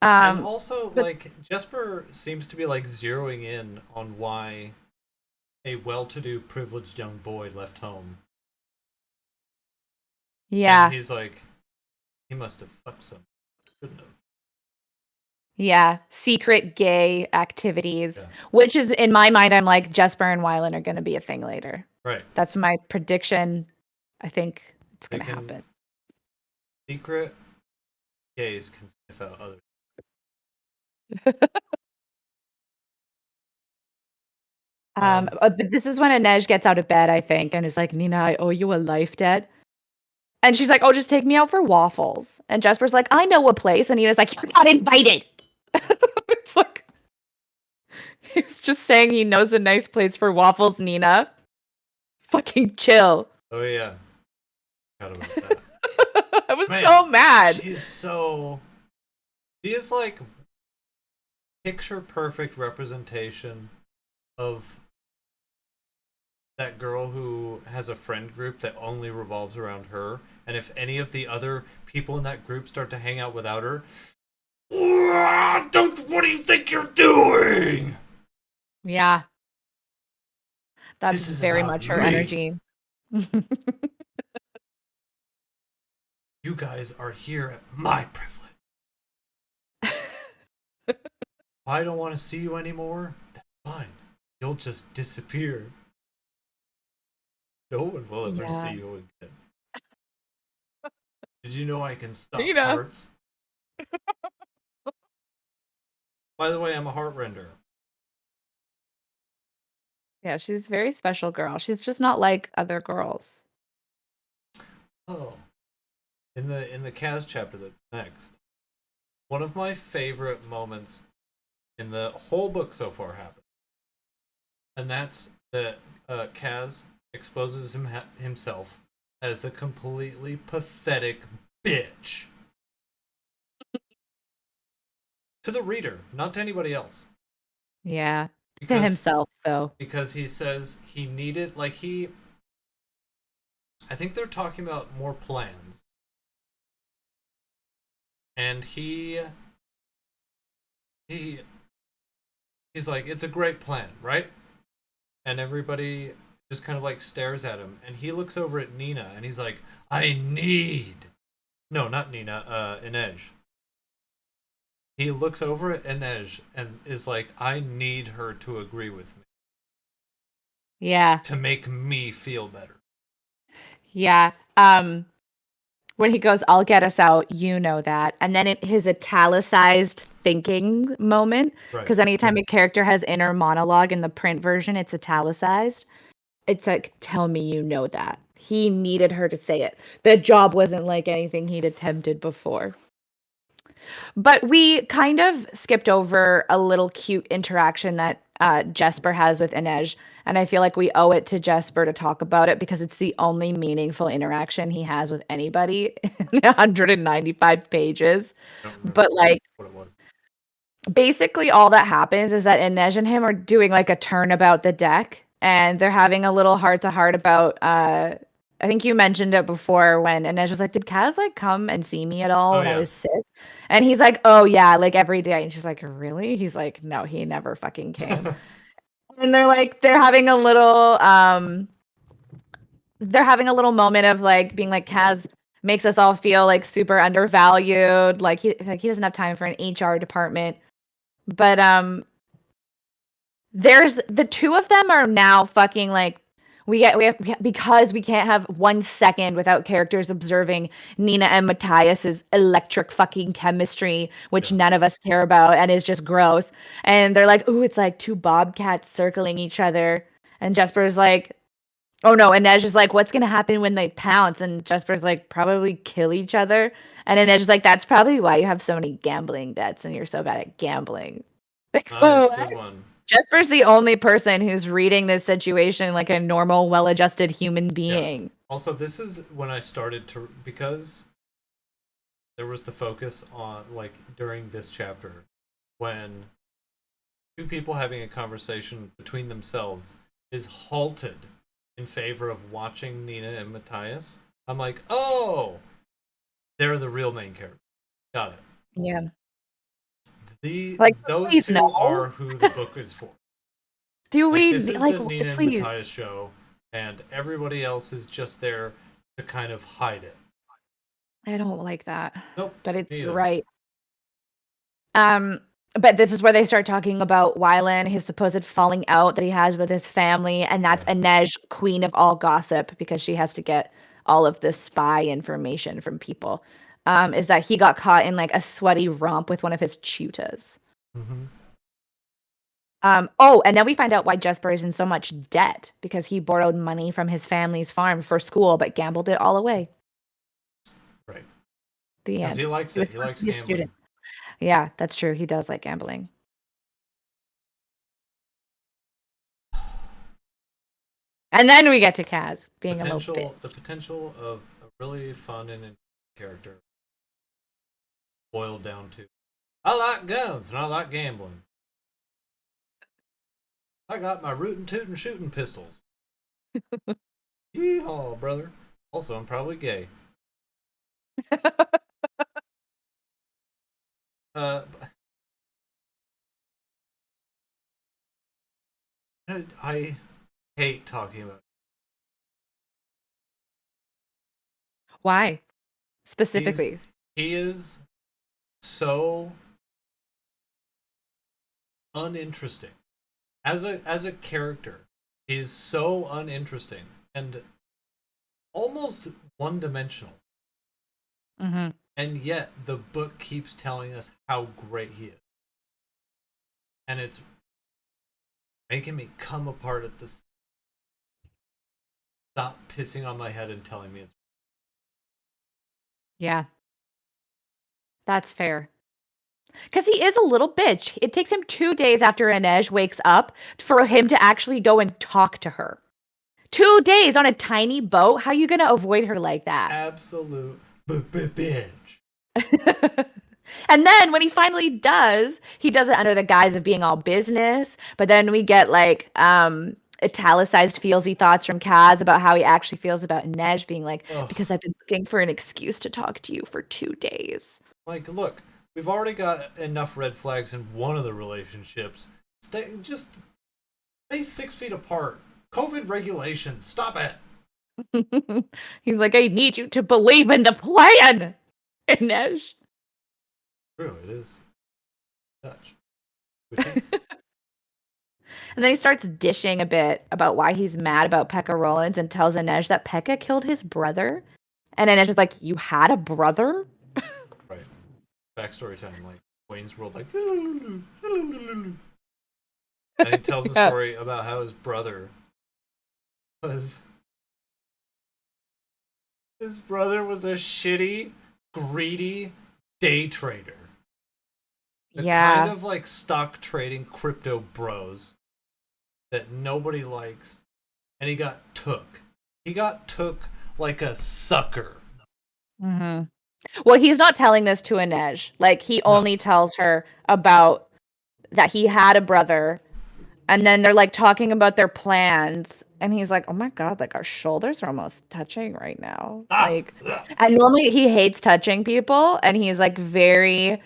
And Um, also, but like, Jesper seems to be, like, zeroing in on why a well-to-do, privileged young boy left home. And yeah, he's like, he must have fucked some. Couldn't have. yeah, secret gay activities, Yeah. which is in my mind, I'm like Jesper and Wylan are going to be a thing later. Right. That's my prediction. I think it's They going to can, happen. secret gays can sniff out others. Um, But this is when Inej gets out of bed, I think, and is like, Nina, I owe you a life debt. And she's like, oh, just take me out for waffles. And Jesper's like, I know a place. And Nina's like, you're not invited. It's like, he's just saying he knows a nice place for waffles, Nina. Fucking chill. oh, yeah. Forgot about that. I was Man, so mad. she is like picture perfect representation of that girl who has a friend group that only revolves around her, and if any of the other people in that group start to hang out without her, don't, what do you think you're doing? Yeah, that's This is very about much her me. energy. You guys are here at my privilege. If I don't want to see you anymore, that's fine. You'll just disappear. No one will ever see Yeah. you again. Did you know I can stop Nina. hearts? By the way, I'm a heart render. Yeah, she's a very special girl. She's just not like other girls. Oh, in the Kaz chapter that's next, one of my favorite moments in the whole book so far happened, and that's that Kaz exposes himself as a completely pathetic bitch to the reader, not to anybody else, Yeah. To because himself, though. he says he needed, like, he, I think they're talking about more plans, and he he's like, it's a great plan, right? And everybody just kind of like stares at him, and he looks over at Nina and he's like, I need, no, not Nina, Inej. He looks over at Inej and is like, I need her to agree with me Yeah. to make me feel better. Yeah. When he goes, I'll get us out, you know that. And then his italicized thinking moment, Right. because anytime a character has inner monologue in the print version, it's italicized. It's like, tell me you know that. He needed her to say it. The job wasn't like anything he'd attempted before. But we kind of skipped over a little cute interaction that Jesper has with Inej. And I feel like we owe it to Jesper to talk about it because it's the only meaningful interaction he has with anybody in 195 pages. I don't remember But like what it was. basically all that happens is that Inej and him are doing like a turnabout the deck and they're having a little heart to heart about I think you mentioned it before when Inej was like, did Kaz like come and see me at all Oh, when I yeah. was sick? And he's like, oh yeah, like every day. And she's like, really? He's like, no, he never fucking came. And they're like, they're having a little moment of like being like Kaz makes us all feel like super undervalued. Like he doesn't have time for an HR department. But there's the two of them are now fucking like because we can't have 1 second without characters observing Nina and Matthias's electric fucking chemistry, which Yeah. none of us care about and is just gross. And they're like, "Ooh, it's like two bobcats circling each other." And Jesper's like, "Oh no!" And Nej is like, "What's gonna happen when they pounce?" And Jesper's like, "Probably kill each other." And then Nej is like, "That's probably why you have so many gambling debts and you're so bad at gambling." Like, Nice, what? good one. Jesper's the only person who's reading this situation like a normal, well-adjusted human Yeah. being. Also, this is when I started to, because there was the focus on, like, during this chapter when two people having a conversation between themselves is halted in favor of watching Nina and Matthias. I'm like, oh, they're the real main character. Got it. Yeah. The Like, those please two no. are who the book is for. Do Like, we this is like the Nina and please? Matthias show, and everybody else is just there to kind of hide it. I don't like that. Nope, But me you're either. right. Um, but this is where they start talking about Wylan, his supposed falling out that he has with his family, and that's Yeah. Inej, queen of all gossip, because she has to get all of this spy information from people. Is that he got caught in like a sweaty romp with one of his tutas. Mm-hmm. Oh, and then we find out why Jesper is in so much debt because he borrowed money from his family's farm for school, but gambled it all away. Right. The Because he end. likes He was it. He supposed likes to be a gambling. student. Yeah, that's true. He does like gambling. And then we get to Kaz being a little bit. The potential of a really fun and interesting character boiled down to, I like guns and I like gambling. I got my rootin' tootin' shooting pistols. Yeehaw, brother. Also, I'm probably gay. Uh, I hate talking about. Why? He's Specifically. he is so uninteresting as a character. He's so uninteresting and almost one dimensional. Mhm. And yet the book keeps telling us how great he is, and it's making me come apart at this. Stop pissing on my head and telling me it's Yeah, that's fair. Because he is a little bitch. It takes him 2 days after Inej wakes up for him to actually go and talk to her. 2 days on a tiny boat? How are you gonna avoid her like that? absolute bitch. And then when he finally does, he does it under the guise of being all business. But then we get like italicized feelsy thoughts from Kaz about how he actually feels about Nej being like, Ugh. because I've been looking for an excuse to talk to you for 2 days. Like, look, we've already got enough red flags in one of the relationships. Stay 6 feet apart. COVID regulations. Stop it. He's like, I need you to believe in the plan, Nej. True, it is Dutch. Which And then he starts dishing a bit about why he's mad about Pekka Rollins and tells Inej that Pekka killed his brother. And Inej is like, you had a brother? right. Backstory time, like Wayne's World, like, and he tells a Yeah. story about how was his brother was a shitty, greedy day trader. The kind Yeah. of like stock trading crypto bros that nobody likes, and he got took. He got took like a sucker. Hmm. Well, he's not telling this to Inej. Like, he No, only tells her about that he had a brother. And then they're like talking about their plans. And he's like, oh my God, like our shoulders are almost touching right now. ah, Like, and normally he hates touching people. And he's very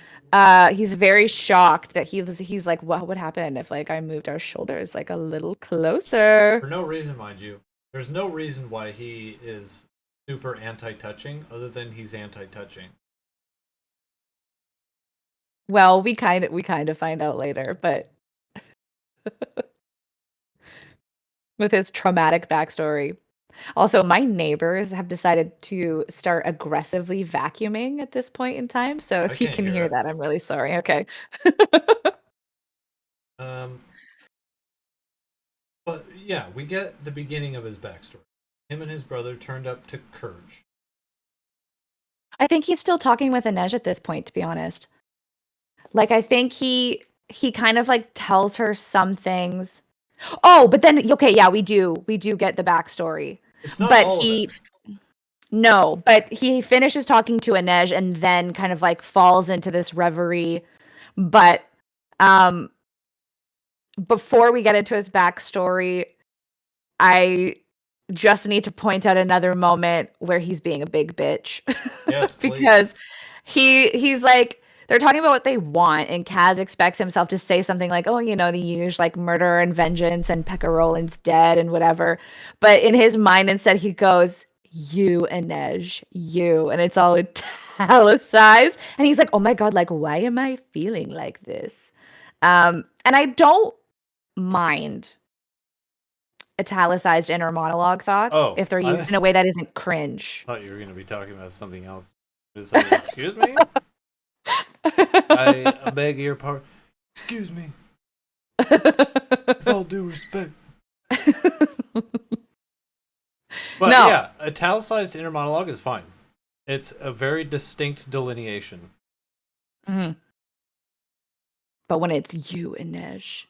shocked that he's like, what would happen if like I moved our shoulders like a little closer? for no reason, mind you. There's no reason why he is super anti-touching, other than he's anti-touching. Well, we kind of find out later, but with his traumatic backstory. Also, my neighbors have decided to start aggressively vacuuming at this point in time. So I if you can't can hear hear it. that, I'm really sorry. Okay. Um, but yeah, we get the beginning of his backstory. Him and his brother turned up to Kurge. I think he's still talking with Inej at this point, to be honest. Like I think he kind of like tells her some things. Oh, but then okay, yeah, we do get the backstory. It's not But all of it. no, but he finishes talking to Inej and then kind of like falls into this reverie. But um before we get into his backstory, I just need to point out another moment where he's being a big bitch. Yes, please. Because he's like they're talking about what they want, and Kaz expects himself to say something like, "Oh, you know, the usual like murder and vengeance and Pekarolin's dead and whatever." But in his mind instead he goes, "You, Inej, you." And it's all italicized. And he's like, "Oh my God, like why am I feeling like this?" And I don't mind italicized inner monologue thoughts Oh, if they're I used in a way that isn't cringe. thought you were going to be talking about something else. It's like, excuse me? I beg your pardon. Excuse me. With all due respect. But No. yeah, italicized inner monologue is fine. It's a very distinct delineation. Mhm. But when it's you, Inej.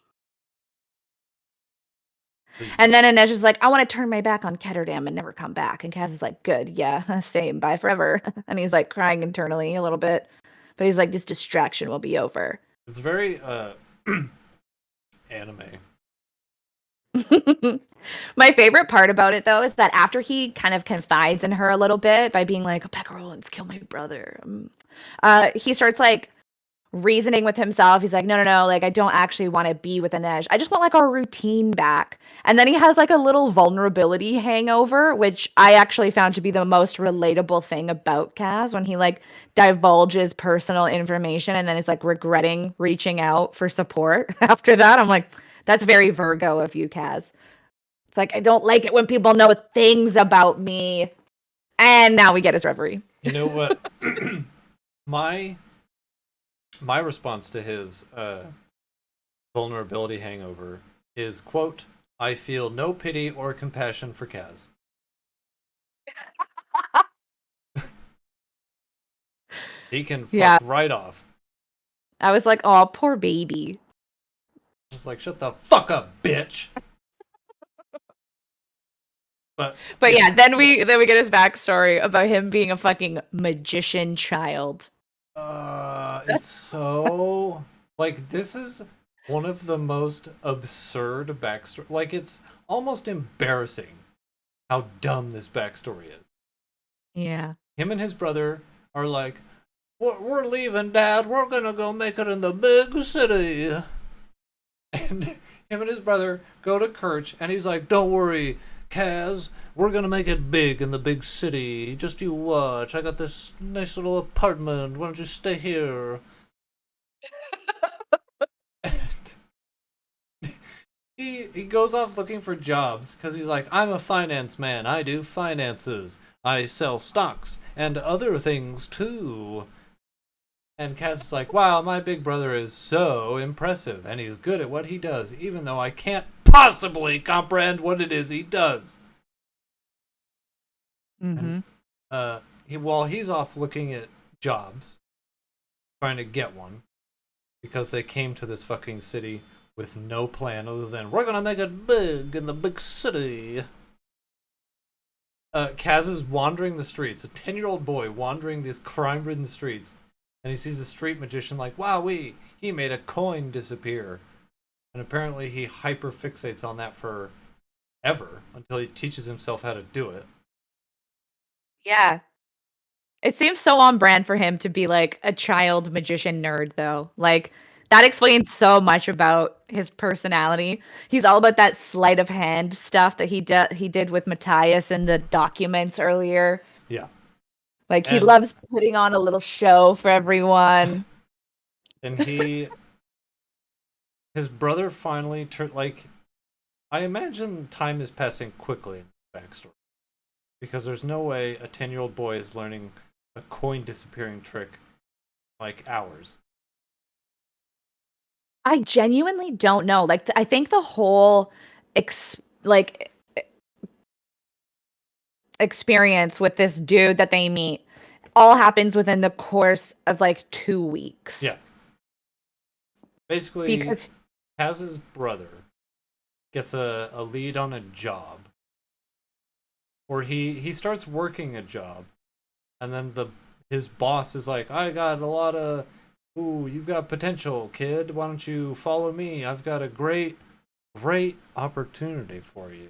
Please And don't. then Inej is like, I want to turn my back on Ketterdam and never come back. And Kaz is like, good, yeah, same, bye forever. And he's like crying internally a little bit. But he's like, this distraction will be over. It's very anime. My favorite part about it, though, is that after he kind of confides in her a little bit by being like, Peckerolins kill my brother, he starts like reasoning with himself. He's like, no, no, no, like I don't actually want to be with Inej. I just want like our routine back. And then he has like a little vulnerability hangover, which I actually found to be the most relatable thing about Kaz when he like divulges personal information and then is like regretting reaching out for support after that. I'm like, that's very Virgo of you, Kaz. It's like, I don't like it when people know things about me. And now we get his reverie. You know what? my my response to his vulnerability hangover is, quote, I feel no pity or compassion for Kaz. He can fuck Yeah. right off. I was like, oh, poor baby. It's like, shut the fuck up, bitch. But But yeah, yeah, then we get his backstory about him being a fucking magician child. it's so like this is one of the most absurd backstory. Like it's almost embarrassing how dumb this backstory is. Yeah. Him and his brother are like, we're leaving, Dad. We're gonna go make it in the big city. And him and his brother go to Kirch, and he's like, don't worry, Kaz. We're gonna make it big in the big city. Just you watch. I got this nice little apartment. Why don't you stay here? He goes off looking for jobs because he's like, I'm a finance man. I do finances. I sell stocks and other things too. And Kaz is like, wow, my big brother is so impressive, and he's good at what he does, even though I can't possibly comprehend what it is he does. And Mm-hmm. while he's off looking at jobs, trying to get one, because they came to this fucking city with no plan other than we're gonna make it big in the big city. Kaz is wandering the streets, a 10-year-old boy wandering these crime-ridden streets, and he sees a street magician like, wowee, he made a coin disappear. And apparently he hyper fixates on that forever until he teaches himself how to do it. Yeah. It seems so on brand for him to be like a child magician nerd, though. Like, that explains so much about his personality. He's all about that sleight of hand stuff that he did with Matthias in the documents earlier. Yeah. Like, he And loves putting on a little show for everyone. and his brother finally turned like I imagine time is passing quickly in the backstory because there's no way a 10-year-old boy is learning a coin disappearing trick like hours. I genuinely don't know. Like, I think the whole like experience with this dude that they meet all happens within the course of like 2 weeks. Yeah. Basically, Because Kaz's brother gets a lead on a job, or he starts working a job, and then his boss is like, I got a lot of, ooh, you've got potential, kid. Why don't you follow me? I've got a great opportunity for you.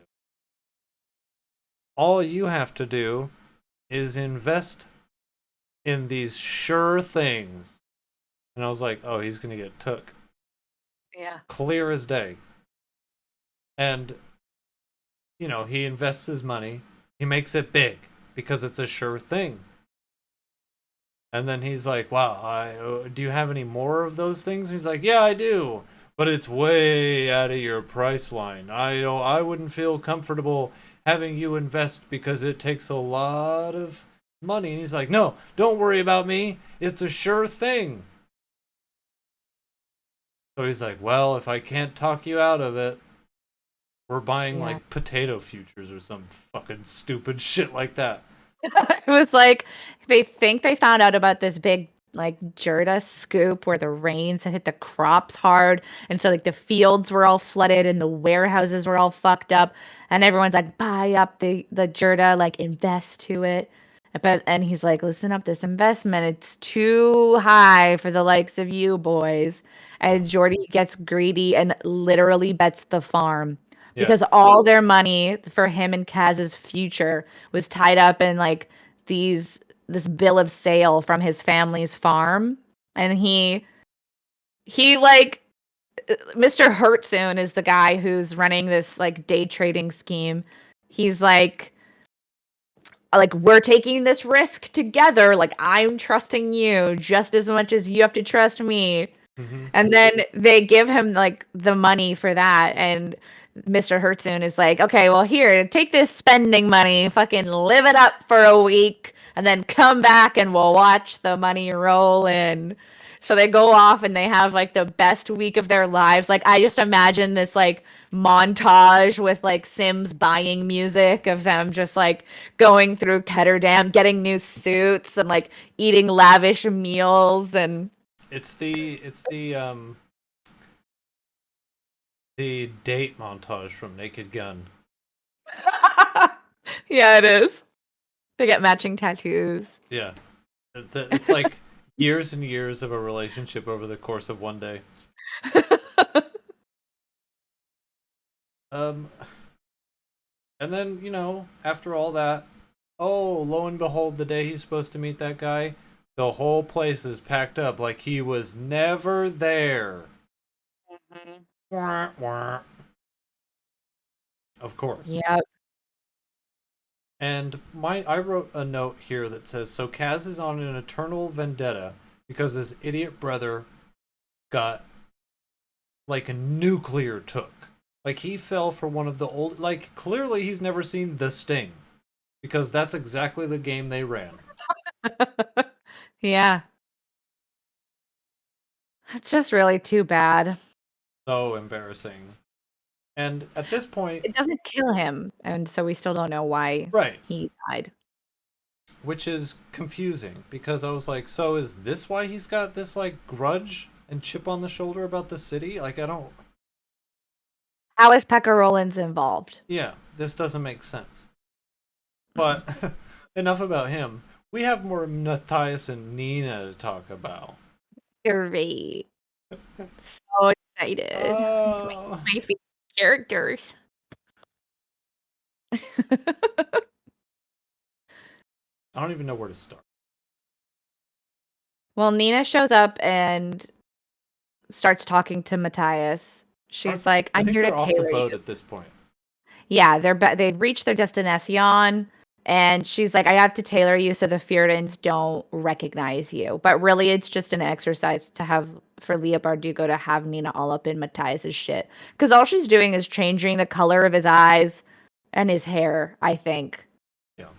All you have to do is invest in these sure things. And I was like, oh, he's gonna get took. yeah. Clear as day. And, he invests his money, he makes it big because it's a sure thing. And then he's like, wow, do you have any more of those things? And he's like, yeah, I do. But it's way out of your price line. I wouldn't feel comfortable having you invest because it takes a lot of money. And he's like, no, don't worry about me. It's a sure thing. So he's like, well, if I can't talk you out of it, we're buying Yeah. like potato futures or some fucking stupid shit like that. It was like they think they found out about this big like Jerda scoop where the rains had hit the crops hard, and so like the fields were all flooded and the warehouses were all fucked up, and everyone's like buy up the Jerda, like invest to it. And he's like, listen up, this investment, it's too high for the likes of you boys. Yeah. And Jordy gets greedy and literally bets the farm Yeah. because all their money for him and Kaz's future was tied up in like this bill of sale from his family's farm. And he like Mr. Hurtsoon is the guy who's running this like day trading scheme. He's like we're taking this risk together, like I'm trusting you just as much as you have to trust me. Mm-hmm. And then they give him like the money for that, and Mr. Hertzun is like, okay, well, here, take this spending money, fucking live it up for a week, and then come back and we'll watch the money roll in. So they go off and they have like the best week of their lives. Like, I just imagine this like montage with like Sims buying music of them just like going through Ketterdam, getting new suits and like eating lavish meals and it's the date montage from Naked Gun. yeah, it is. They get matching tattoos. Yeah. It's like years and years of a relationship over the course of one day. Um and then, after all that, oh, lo and behold, the day he's supposed to meet that guy, the whole place is packed up like he was never there. Mhm. Wah, wah. Of course. Yep. And I wrote a note here that says, so Kaz is on an eternal vendetta because his idiot brother got like a nuclear took. Like he fell for one of the old, like clearly he's never seen The Sting because that's exactly the game they ran. Yeah. It's just really too bad. So embarrassing. And at this point, It doesn't kill him, and so we still don't know why right, he died. which is confusing because I was like, so is this why he's got this like grudge and chip on the shoulder about the city? Like I don't, How is Pekka Rollins involved? yeah, this doesn't make sense. But enough about him. We have more Matthias and Nina to talk about. Great. So excited. It's Oh, my favorite characters. I don't even know where to start. Well, Nina shows up and starts talking to Matthias. She's like, I "I'm think here to they're off the tailor boat you." at this point. Yeah, they've reached their destination. And she's like, I have to tailor you so the Feardens don't recognize you. But really, it's just an exercise to have for Leigh Bardugo to have Nina all up in Matthias's shit. Because all she's doing is changing the color of his eyes and his hair, I think. Yeah.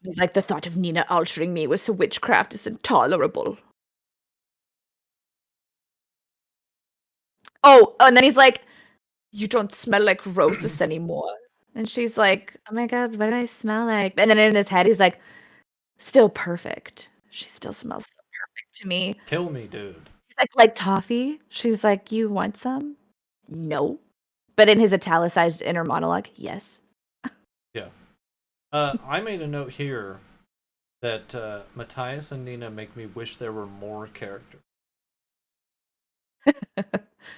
He's like, the thought of Nina altering me with witchcraft is intolerable. Oh, and then he's like, you don't smell like roses anymore. And she's like, oh my God, what do I smell like? And then in his head, he's like, still perfect. She still smells so perfect to me. Kill me, dude. He's like toffee? She's like, you want some? No. But in his italicized inner monologue, yes. Yeah. I made a note here that Matthias and Nina make me wish there were more characters.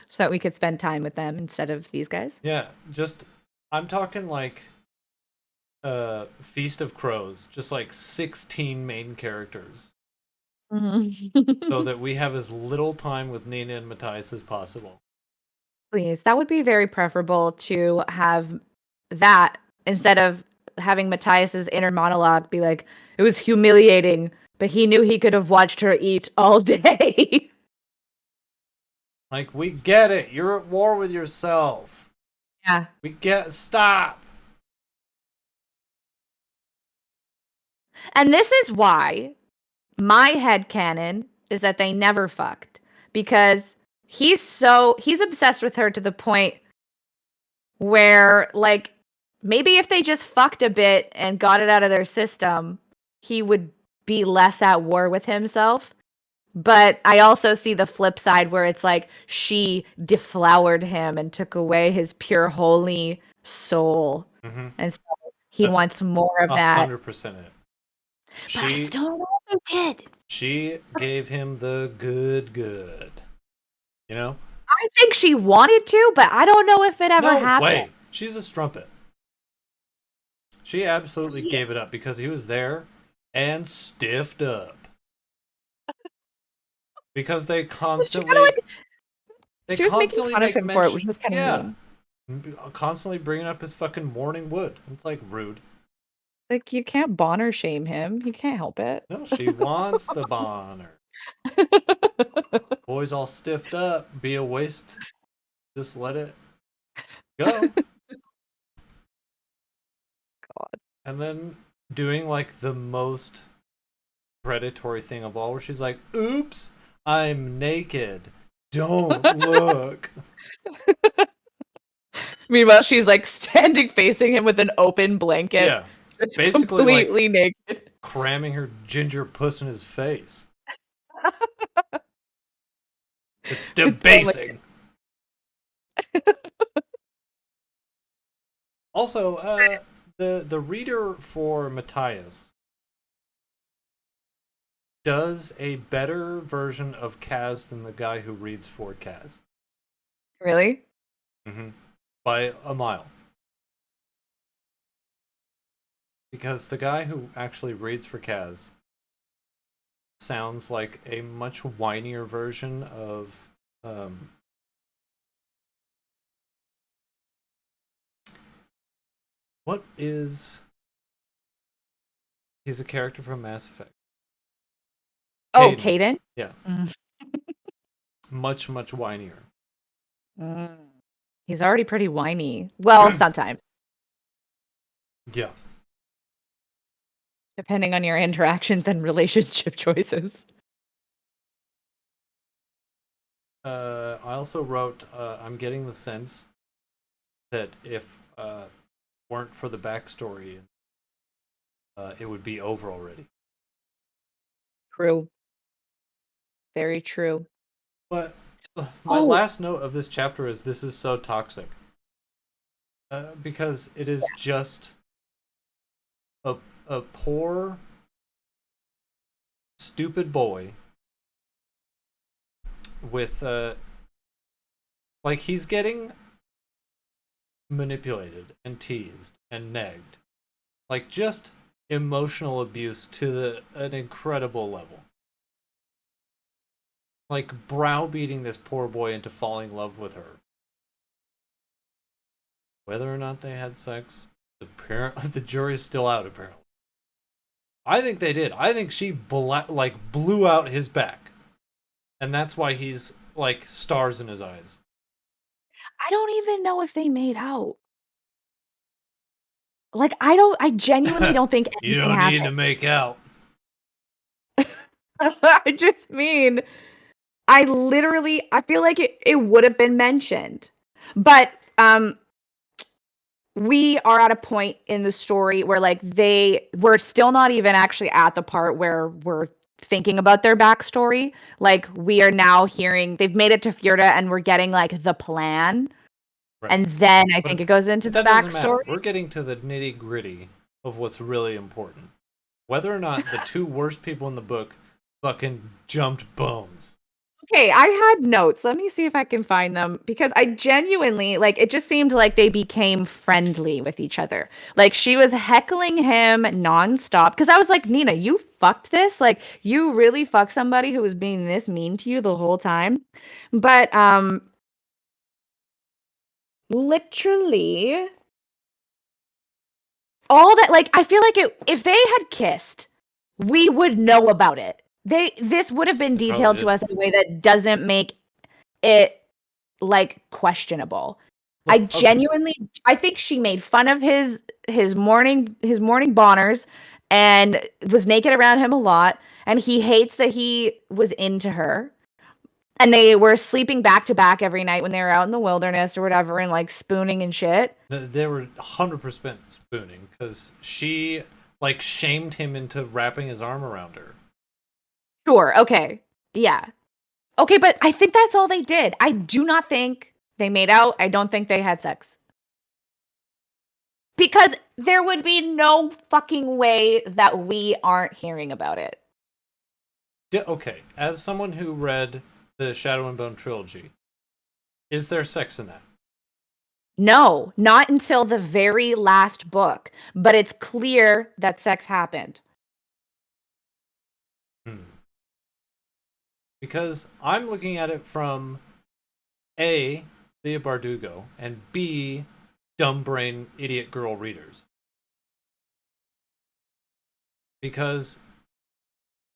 So that we could spend time with them instead of these guys. Yeah, just I'm talking like Feast of Crows, just like 16 main characters. So that we have as little time with Nina and Matthias as possible. Please. That would be very preferable to have that instead of having Matthias's inner monologue be like, it was humiliating, but he knew he could have watched her eat all day. Like, we get it. You're at war with yourself. Yeah. We get stop. And this is why my headcanon is that they never fucked. Because he's obsessed with her to the point where, like, maybe if they just fucked a bit and got it out of their system, he would be less at war with himself. But I also see the flip side where it's like she deflowered him and took away his pure, holy soul. Mm-hmm. And so he That's wants more of that. 100% it. But I still don't know if they did. She gave him the good. You know? I think she wanted to, but I don't know if it ever happened. Wait. She's a strumpet. She absolutely gave it up because he was there and stiffed up. Because they constantly... She was making fun of him for it, which was kind of mean. Constantly bringing up his fucking morning wood. It's like rude. Like, you can't Bonner shame him. He can't help it. No, she wants the Bonner. Boy's all stiffed up. Be a waste. Just let it go. God. And then doing like the most predatory thing of all, where she's like, oops, I'm naked. Don't look. Meanwhile, she's like standing facing him with an open blanket. Yeah. It's basically completely like naked. Cramming her ginger puss in his face. It's debasing. Also, the reader for Matthias does a better version of Kaz than the guy who reads for Kaz. Really? Mm-hmm. By a mile. Because the guy who actually reads for Kaz sounds like a much whinier version of what is... He's a character from Mass Effect. Oh, Caden? Yeah. Much whinier. He's already pretty whiny. Well, sometimes. Yeah. Depending on your interactions and relationship choices. I also wrote, I'm getting the sense that if weren't for the backstory, it would be over already. True. Very true. But my last note of this chapter is this is so toxic. Because it is just a poor, stupid boy with, like, he's getting manipulated and teased and negged. Like, just emotional abuse to an incredible level. Like, browbeating this poor boy into falling in love with her. Whether or not they had sex, the jury's still out, apparently. I think they did. I think she blew out his back, and that's why he's like stars in his eyes. I don't even know if they made out. Like, I genuinely don't think You anything don't need to happened. make out. I just mean, I feel like it would have been mentioned. But we are at a point in the story where like we're still not even actually at the part where we're thinking about their backstory. Like we are now hearing they've made it to Fjorda and we're getting like the plan. Right. And then I think But it goes into the that doesn't matter. backstory. We're getting to the nitty gritty of what's really important. Whether or not the two worst people in the book fucking jumped bones. Okay, I had notes. Let me see if I can find them because I genuinely like it just seemed like they became friendly with each other. Like she was heckling him nonstop because I was like, Nina, you fucked this? Like you really fucked somebody who was being this mean to you the whole time. But literally all that like I feel like if they had kissed, we would know about it. This would have been They probably detailed to did. us in a way that doesn't make it like questionable. I Look, okay. genuinely I think she made fun of his morning boners and was naked around him a lot and he hates that he was into her. And they were sleeping back to back every night when they were out in the wilderness or whatever and like spooning and shit. They were 100% spooning because she like shamed him into wrapping his arm around her. Sure, okay. Yeah. Okay, but I think that's all they did. I do not think they made out. I don't think they had sex. Because there would be no fucking way that we aren't hearing about it. Okay, as someone who read the Shadow and Bone trilogy, is there sex in that? No, not until the very last book, but it's clear that sex happened. Hmm. Because I'm looking at it from A, Leigh Bardugo, and B, dumb brain idiot girl readers. Because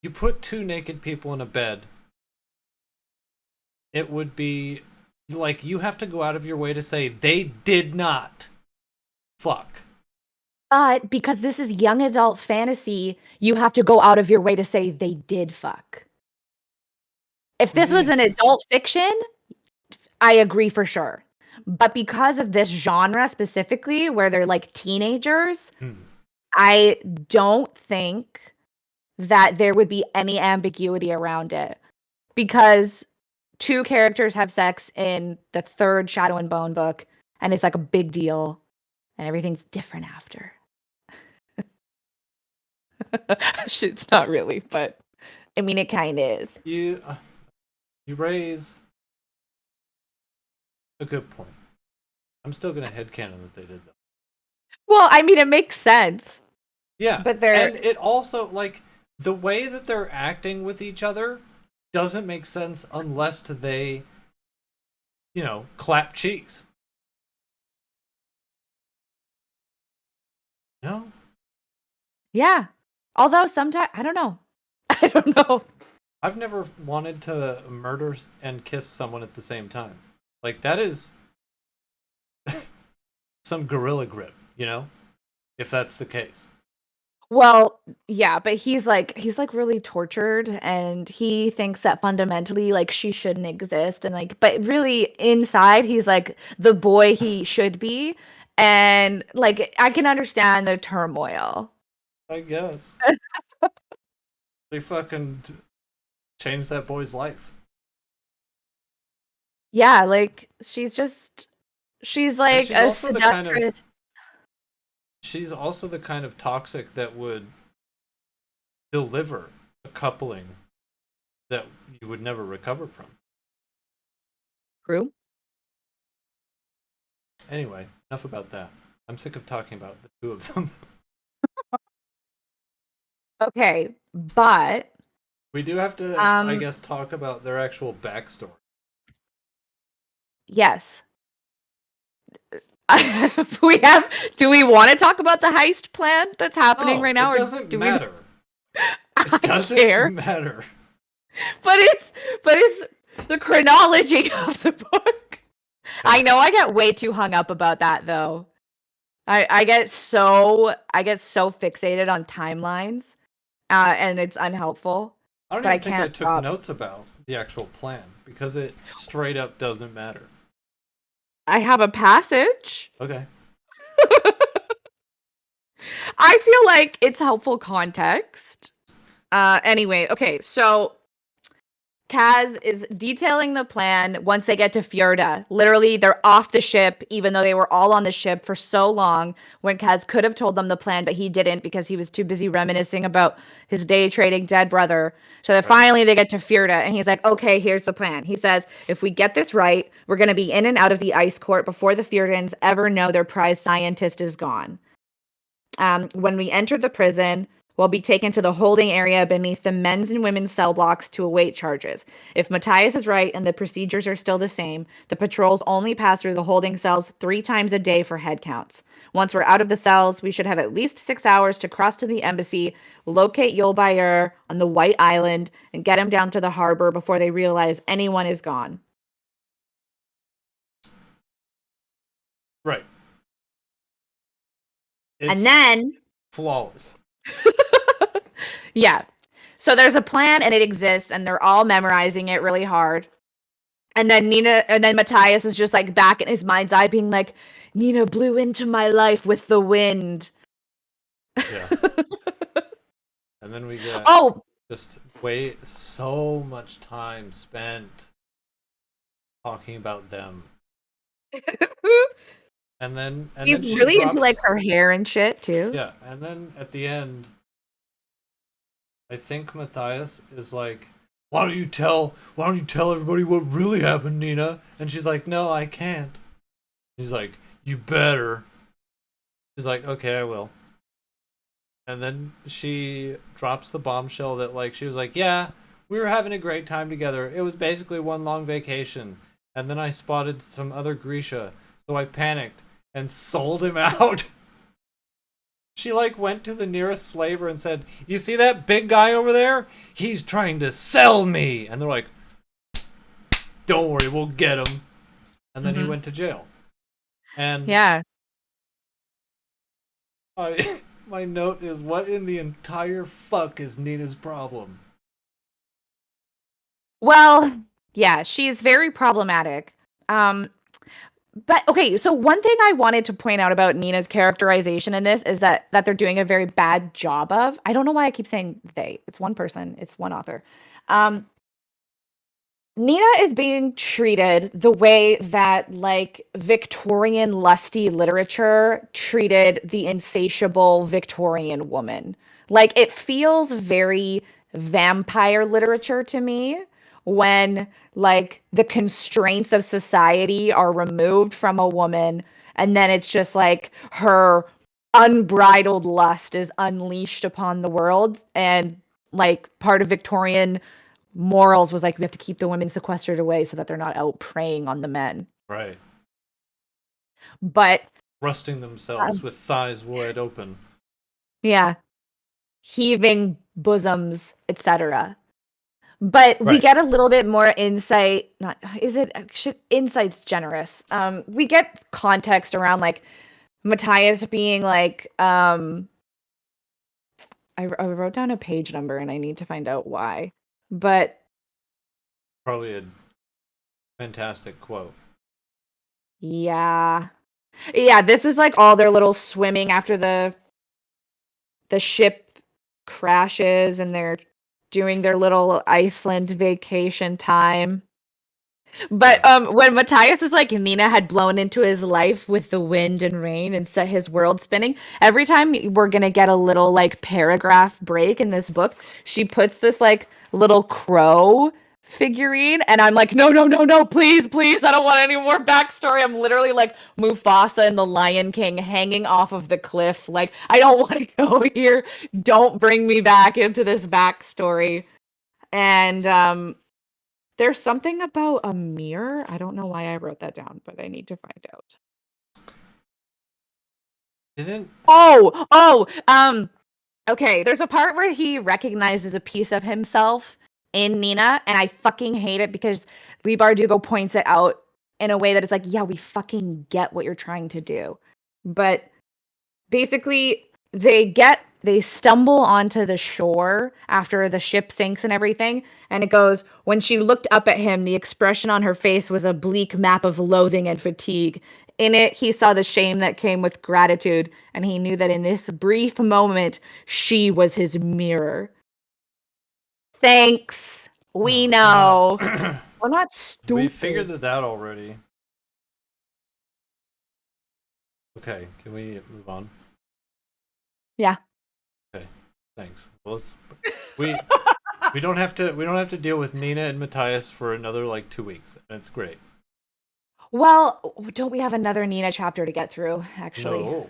you put two naked people in a bed, it would be like you have to go out of your way to say they did not fuck. But because this is young adult fantasy, you have to go out of your way to say they did fuck. If this was We an adult fiction, I agree for sure. But because of this genre specifically, where they're like teenagers, hmm. I don't think that there would be any ambiguity around it. Because two characters have sex in the third Shadow and Bone book, and it's like a big deal, and everything's different after. It's not really, but I mean, it kind of is. You raise a good point. I'm still gonna headcanon that they did that. Well, I mean, it makes sense, Yeah, but they're and it also like the way that they're acting with each other doesn't make sense unless they, clap cheeks. No, yeah. Although sometimes I don't know. I don't know. I've never wanted to murder and kiss someone at the same time. Like that is some gorilla grip, if that's the case. Well, yeah, but he's like really tortured and he thinks that fundamentally like she shouldn't exist and like but really inside he's like the boy he should be and like I can understand the turmoil. I guess they fucking changed that boy's life. Yeah, like she's And like a seductress. she's also the kind of toxic that would deliver a coupling that you would never recover from. True. Anyway, enough about that. I'm sick of talking about the two of them. Okay, but We do have to, I um guess, talk about their actual backstory. yes. we have do we want to talk about the heist plan that's happening No, right now it or doesn't do we matter. It I doesn't care. matter. But it's the chronology of the book. I Okay. know I get way too hung up about that though. I get so fixated on timelines, and it's unhelpful. I don't But I even think I can't took stop. notes about the actual plan because it straight up doesn't matter. I have a passage. Okay. I feel like it's helpful context. Anyway, okay, so Kaz is detailing the plan once they get to Fjorda. Literally, they're off the ship, even though they were all on the ship for so long. When Kaz could have told them the plan, but he didn't because he was too busy reminiscing about his day trading dead brother. So that Right. finally they get to Fjorda, and he's like, "Okay, here's the plan." He says, "If we get this right, we're going to be in and out of the ice court before the Fjordans ever know their prize scientist is gone. When we enter the prison, we'll be taken to the holding area beneath the men's and women's cell blocks to await charges. If Matthias is right and the procedures are still the same, the patrols only pass through the holding cells 3 times a day for head counts. Once we're out of the cells, we should have at least 6 hours to cross to the embassy, locate Yolbayer on the White Island, and get him down to the harbor before they realize anyone is gone." Right. And It's then, flawless. yeah. So there's a plan and it exists, and they're all memorizing it really hard. And then Matthias is just like back in his mind's eye, being like, "Nina blew into my life with the wind." Yeah. And then we get Oh, just way so much time spent talking about them. And then he's she really into drops, like her hair and shit too. yeah, and then at the end I think Matthias is like, why don't you tell everybody what really happened, Nina? And she's like, no, I can't. He's like, you better. She's like, okay, I will. And then she drops the bombshell that like she was like, yeah, we were having a great time together. It was basically one long vacation. And then I spotted some other Grisha, so I panicked and sold him out. She like went to the nearest slaver and said, "You see that big guy over there? He's trying to sell me." And they're like, "Don't worry, we'll get him." And then he Hmm. went to jail. And Yeah. I, my note is, what in the entire fuck is Nina's problem? Well, yeah, she's very problematic. Um, but okay, so one thing I wanted to point out about Nina's characterization in this is that they're doing a very bad job of. I don't know why I keep saying they. It's one person. It's one author. Um, Nina is being treated the way that like Victorian lusty literature treated the insatiable Victorian woman. Like it feels very vampire literature to me when like the constraints of society are removed from a woman, and then it's just like her unbridled lust is unleashed upon the world, and like part of Victorian morals was like we have to keep the women sequestered away so that they're not out preying on the men. Right. But Thrusting themselves with thighs wide open. yeah, heaving bosoms, etc. But we Right. get a little bit more insight. Not is it should insight's generous. We get context around like Matthias being like, I wrote down a page number and I need to find out why. But Probably a fantastic quote. yeah, yeah, this is like all their little swimming after the ship crashes and they're doing their little Iceland vacation time. But Yeah. when Matthias is like Nina had blown into his life with the wind and rain and set his world spinning, every time we're gonna get a little like paragraph break in this book, she puts this like little crow figurine, and I'm like, no, no, no, no, please, please, I don't want any more backstory. I'm literally like Mufasa and the Lion King hanging off of the cliff. Like, I don't want to go here. Don't bring me back into this backstory. And there's something about a mirror. I don't know why I wrote that down, but I need to find out. Didn't Oh, Okay, there's a part where he recognizes a piece of himself in Nina, and I fucking hate it because Leigh Bardugo points it out in a way that it's like, yeah, we fucking get what you're trying to do. But basically, they stumble onto the shore after the ship sinks and everything, and it goes, when she looked up at him, the expression on her face was a bleak map of loathing and fatigue. In it, he saw the shame that came with gratitude, and he knew that in this brief moment, she was his mirror. Thanks. We No, we're not. know. We're not We figured stupid. it out already. Okay, can we move on? Yeah. Okay, thanks. Well, we we don't have to deal with Nina and Matthias for another like 2 weeks. That's great. Well, don't we have another Nina chapter to get through, actually? No,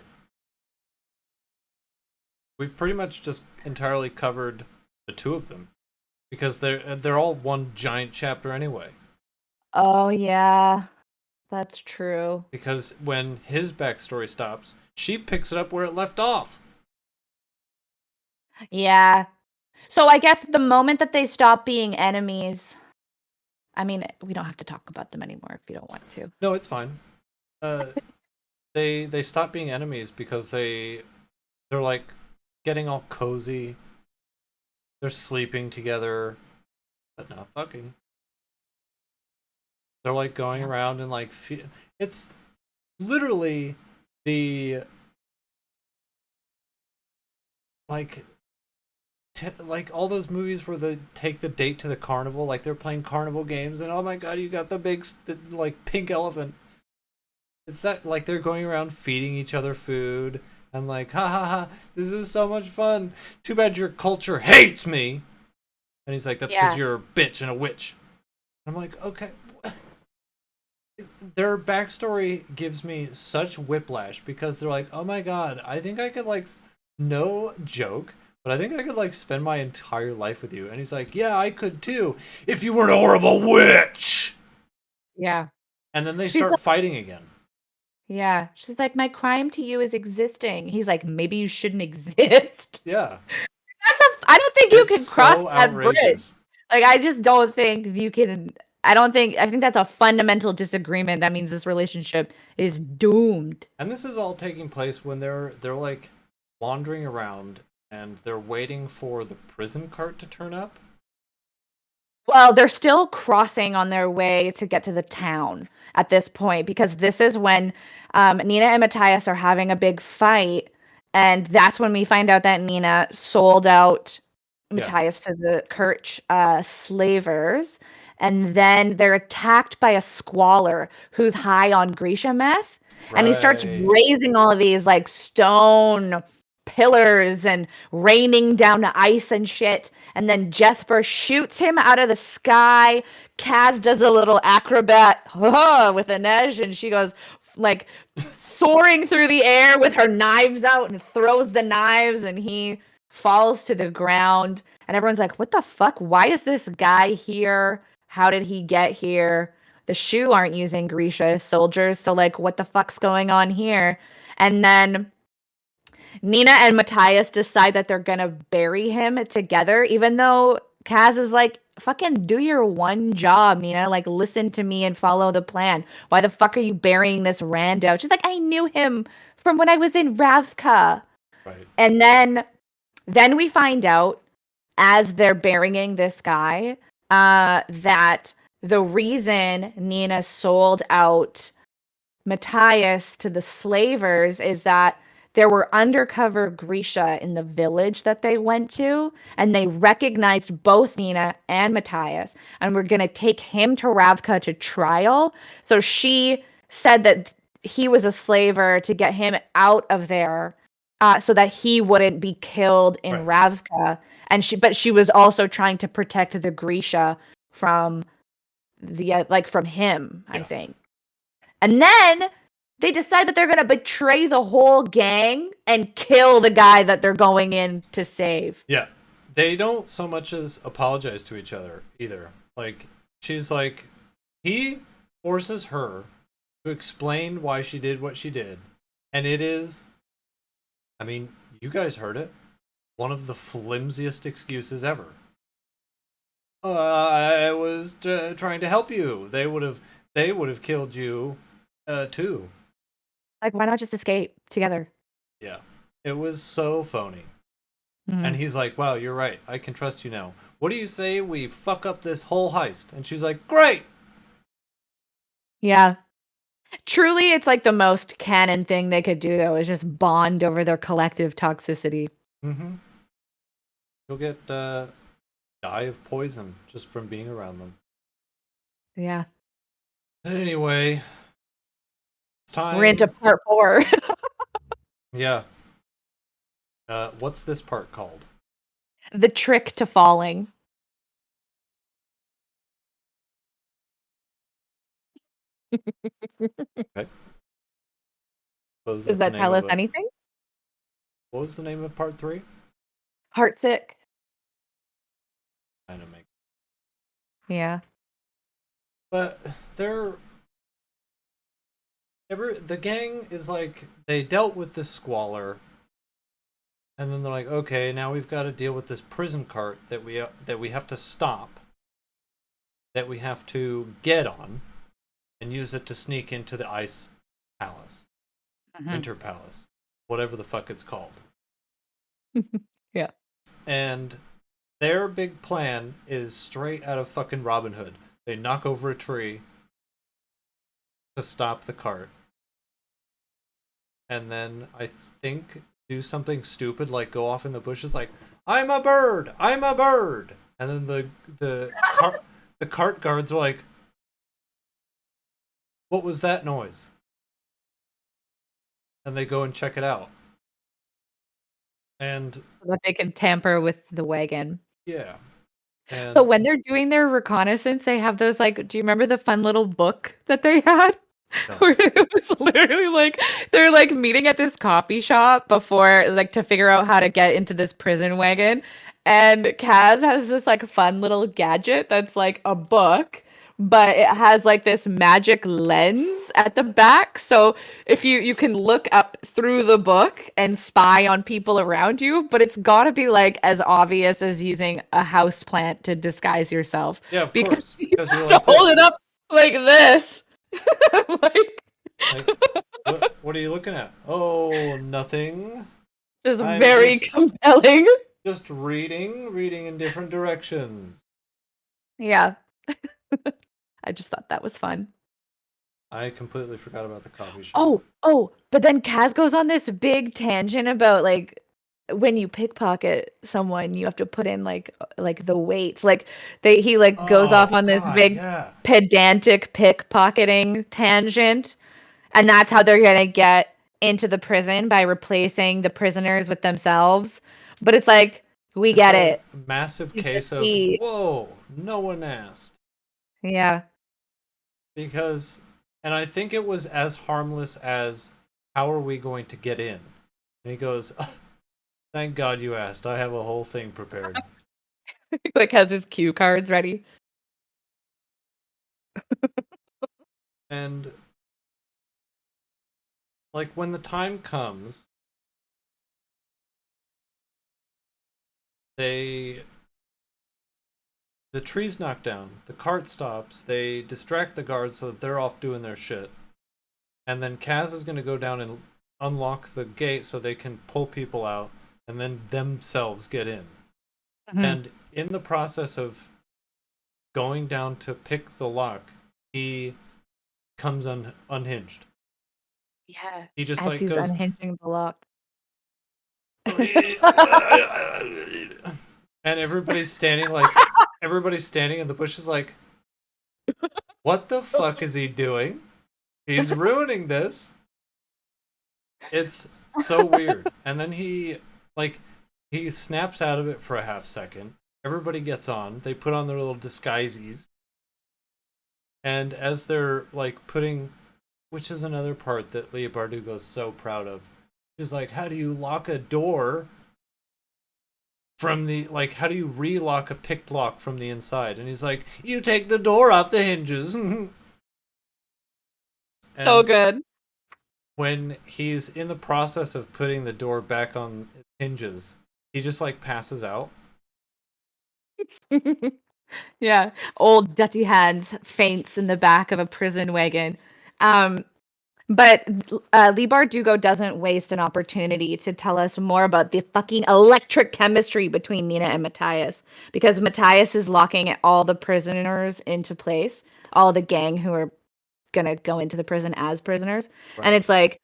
we've pretty much just entirely covered the two of them because they're all one giant chapter anyway. Oh, yeah. That's true. Because when his backstory stops, she picks it up where it left off. Yeah. So I guess the moment that they stop being enemies, I mean, we don't have to talk about them anymore if you don't want to. No, it's fine. Uh, they stop being enemies because they're like getting all cozy. They're sleeping together, but not fucking. They're like going Yeah. around and like it's literally the like like all those movies where they take the date to the carnival, like they're playing carnival games, and oh my god, you got the big like pink elephant. It's that like they're going around feeding each other food and like ha ha ha, this is so much fun. Too bad your culture hates me. And he's like, that's because Yeah. you're a bitch and a witch. I'm like, okay. Their backstory gives me such whiplash because they're like, oh my god, I think I could like, no joke, but I think I could like spend my entire life with you. And he's like, yeah, I could too, if you weren't a horrible witch. Yeah. And then they She's start like, fighting again. yeah. She's like, my crime to you is existing. He's like, maybe you shouldn't exist. Yeah, I don't think you it's can cross so that bridge. outrageous. Like, I just don't think you can. I think that's a fundamental disagreement. That means this relationship is doomed. And this is all taking place when they're like wandering around and they're waiting for the prison cart to turn up. Well, they're still crossing on their way to get to the town at this point because this is when Nina and Matthias are having a big fight. And that's when we find out that Nina sold out Yeah, Matthias to the Kirch slavers. And then they're attacked by a squaller who's high on Grisha meth. And he starts right, raising all of these like stone pillars and raining down ice and shit. And then Jesper shoots him out of the sky. Kaz does a little acrobat with Inej, and she goes like soaring through the air with her knives out and throws the knives, and he falls to the ground. And everyone's like, what the fuck? Why is this guy here? How did he get here? The Shu aren't using Grisha as soldiers, so like, what the fuck's going on here? And then Nina and Matthias decide that they're gonna bury him together, even though Kaz is like, fucking do your one job, Nina. Like, listen to me and follow the plan. Why the fuck are you burying this rando? She's like, I knew him from when I was in Ravka. right. And then we find out as they're burying this guy, that the reason Nina sold out Matthias to the slavers is that there were undercover Grisha in the village that they went to, and they recognized both Nina and Matthias, and were going to take him to Ravka to trial. So she said that he was a slaver to get him out of there, so that he wouldn't be killed in Right. Ravka. But she was also trying to protect the Grisha from from him, I Yeah. think. And then they decide that they're going to betray the whole gang and kill the guy that they're going in to save. Yeah. They don't so much as apologize to each other either. Like she's like he forces her to explain why she did what she did. And it is, I mean, you guys heard it. one of the flimsiest excuses ever. I was trying to help you. They would have killed you too. Like, why not just escape together? Yeah. It was so phony. And Mhm. he's like, "Wow, you're right. I can trust you now. What do you say we fuck up this whole heist?" And she's like, "Great." Yeah. Truly, it's like the most canon thing they could do, though, is just bond over their collective toxicity. Mhm. You'll get die of poison just from being around them. Yeah. Anyway, it's We're into time. part 4. Yeah. What's this part called? The trick to falling. Okay. Suppose Does that's the that name tell of us it. anything? What was the name of part 3? Heartsick. Kind of make. Yeah. But they're the gang is like they dealt with this squalor, and then they're like, okay, now we've got to deal with this prison cart that we have to stop, that we have to get on, and use it to sneak into the ice palace, Mhm. winter palace, whatever the fuck it's called. Yeah. And their big plan is straight out of fucking Robin Hood. They knock over a tree to stop the cart, and then I think do something stupid like go off in the bushes like I'm a bird, I'm a bird, and then the cart guards are like, what was that noise? And they go and check it out, and So that they can tamper with the wagon. yeah, But and when they're doing their reconnaissance, they have those, like, do you remember the fun little book that they had? no, Where it was literally like they're like meeting at this coffee shop before like to figure out how to get into this prison wagon. And Kaz has this like fun little gadget that's like a book, but it has like this magic lens at the back. So if you can look up through the book and spy on people around you, but it's got to be like as obvious as using a house plant to disguise yourself yeah, of because course, you because you're have to like hold it this, up like this. Like like what are you looking at? Oh, nothing. just I'm very just compelling. just reading in different directions. Yeah. I just thought that was fun. I completely forgot about the coffee shop. Oh, but then Kaz goes on this big tangent about like when you pickpocket someone, you have to put in like the weight. Like he like goes off Oh on this God, big yeah. pedantic pickpocketing tangent, and that's how they're gonna get into the prison by replacing the prisoners with themselves. But it's like we It's get a it. massive You can case of see. whoa, no one asked. Yeah. Because and I think it was as harmless as how are we going to get in? And he goes, "Oh, thank God you asked. I have a whole thing prepared." Like has his cue cards ready. And like when the time comes, they the tree's knocked down, the cart stops, they distract the guards so that they're off doing their shit. And then Kaz is going to go down and unlock the gate so they can pull people out and then themselves get in. Mhm. And in the process of going down to pick the lock, he comes unhinged. Yeah. He just As like he's goes, unhinging the lock. and everybody's standing in the bushes like, what the fuck is he doing? He's ruining this. It's so weird. And then like he snaps out of it for a half second. Everybody gets on. They put on their little disguises. And as they're like putting, which is another part that Leigh Bardugo is so proud of. She's like, how do you lock a door from the like how do you relock a picked lock from the inside? And he's like, you take the door off the hinges. So And good. when he's in the process of putting the door back on its hinges, he just like passes out. Yeah, old Dutty Hands faints in the back of a prison wagon. Um, but Leigh Bardugo doesn't waste an opportunity to tell us more about the fucking electric chemistry between Nina and Matthias, because Matthias is locking all the prisoners into place, all the gang who are gonna go into the prison as prisoners, and Right. it's like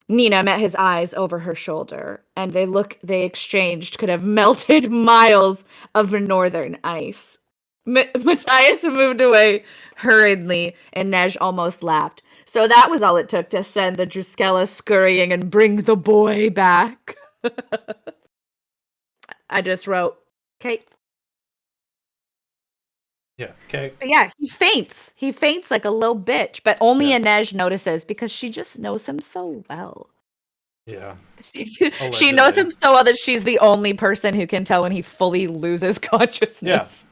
Nina met his eyes over her shoulder, and they exchanged could have melted miles of northern ice. Matthias moved away hurriedly, and Nej almost laughed. So that was all it took to send the Druskella scurrying and bring the boy back. I just wrote, okay. Yeah. Okay. But yeah, he faints. He faints like a little bitch, but only Yeah. Inej notices because she just knows him so well. Yeah. She knows Allegedly. him so well that she's the only person who can tell when he fully loses Yeah. consciousness.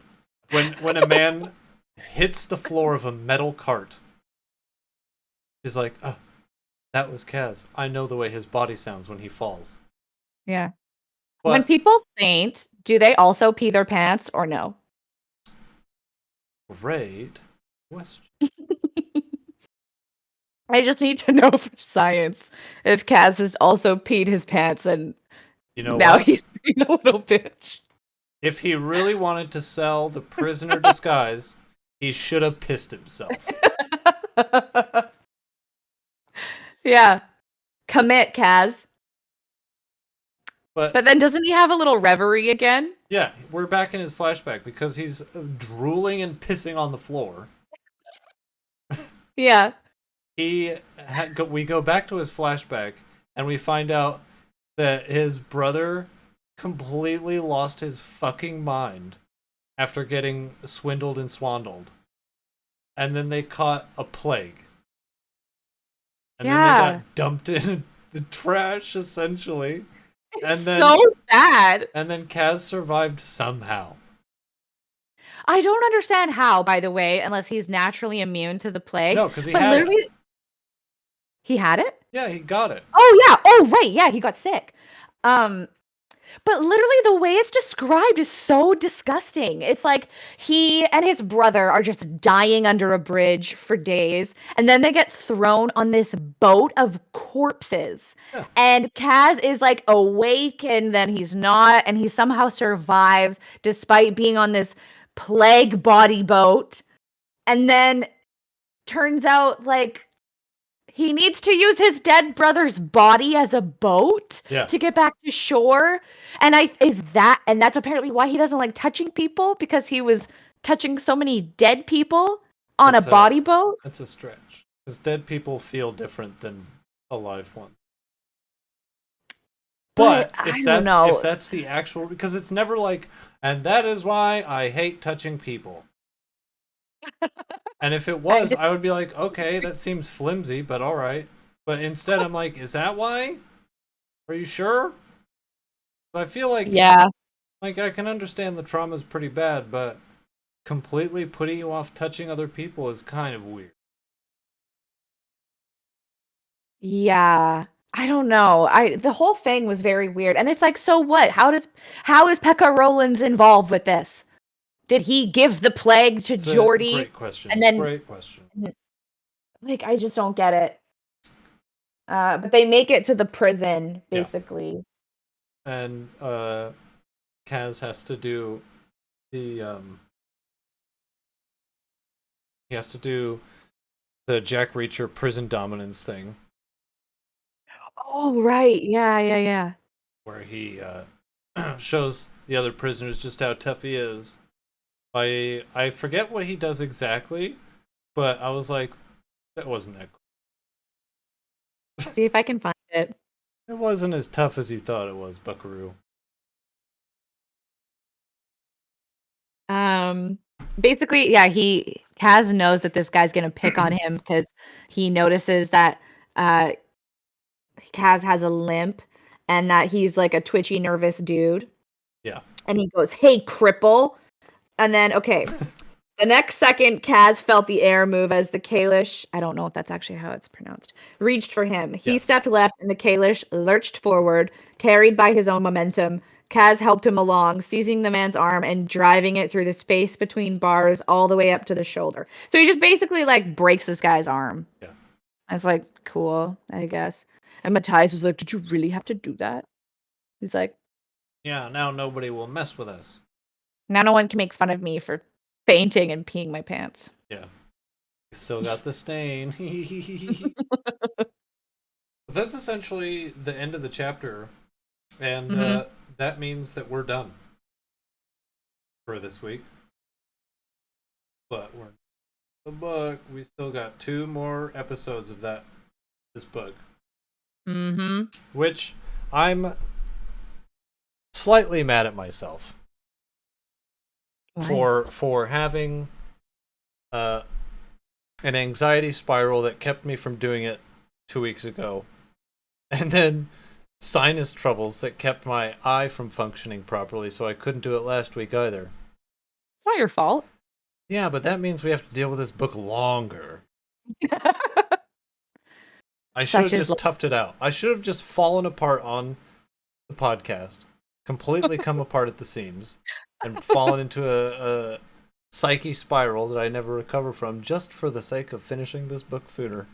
When a man hits the floor of a metal cart, he's like, oh, that was Kaz. I know the way his body sounds when he falls. Yeah. When But people faint, do they also pee their pants or no? great question. I just need to know for science if Kaz has also peed his pants and You know now what? he's being a little bitch. If he really wanted to sell the prisoner disguise, he should have pissed himself. Yeah. Commit, Kaz. But But then doesn't he have a little reverie again? yeah, we're back in his flashback because he's drooling and pissing on the floor. Yeah. We go back to his flashback and we find out that his brother completely lost his fucking mind after getting swindled and swandled. And then they caught a plague. And then they Yeah. got dumped in the trash essentially. And It's then so bad. and then Kaz survived somehow. I don't understand how, by the way, unless he's naturally immune to the plague. No, because he But had it. literally, he had it? Yeah, he got it. Oh yeah. Oh right. Yeah, he got sick. Um, but literally the way it's described is so disgusting. It's like he and his brother are just dying under a bridge for days, and then they get thrown on this boat of corpses. Yeah. And Kaz is like awake, and then he's not, and he somehow survives despite being on this plague body boat. And then turns out like he needs to use his dead brother's body as a boat Yeah. to get back to shore. And that's apparently why he doesn't like touching people, because he was touching so many dead people on That's a body boat. That's a stretch. Because dead people feel different than alive ones. But I don't know. if that's the actual, because it's never like, and that is why I hate touching people. And if it was, I would be like, okay, that seems flimsy, but all right. But instead, I'm like, is that why? Are you sure? I feel like, Yeah. like I can understand the trauma is pretty bad, but completely putting you off touching other people is kind of weird. Yeah. I don't know. The whole thing was very weird. And it's like, so what? How is Pekka Rollins involved with this? Did he give the plague to It's a Geordie? great question. And then Great question. like I just don't get it. But they make it to the prison, Yeah. basically. And Kaz has to do the he has to do the Jack Reacher prison dominance thing Oh, right. Yeah, yeah, yeah. where he shows the other prisoners just how tough he is. I forget what he does exactly, but I was like, that wasn't that cool. See if I can find it. It wasn't as tough as you thought it was, Buckaroo. Basically, yeah, Kaz knows that this guy's gonna pick on him because he notices that uh Kaz has a limp and that he's like a twitchy, nervous dude. Yeah. And he goes, "Hey, cripple." And then, okay, the next second, Kaz felt the air move as the Kalish, I don't know if that's actually how it's pronounced, reached for him. He Yes. stepped left and the Kalish lurched forward, carried by his own momentum. Kaz helped him along, seizing the man's arm and driving it through the space between bars all the way up to the shoulder. So he just basically like breaks this guy's arm. Yeah. I was like, cool, I guess. And Matthias was like, did you really have to do that? He's like, yeah, now nobody will mess with us. now no one can make fun of me for fainting and peeing my pants. Yeah. Still got the stain. That's essentially the end of the chapter. And that means that we're done for this week. But we're the book. We still got 2 more episodes of this book. Mm-hmm. Which I'm slightly mad at myself for having an anxiety spiral that kept me from doing it 2 weeks ago, and then sinus troubles that kept my eye from functioning properly, so I couldn't do it last week either. It's not your fault. Yeah, but that means we have to deal with this book longer. I should have just toughed it out. I should have just fallen apart on the podcast, completely come apart at the seams, and fallen into a psyche spiral that I never recover from, just for the sake of finishing this book sooner.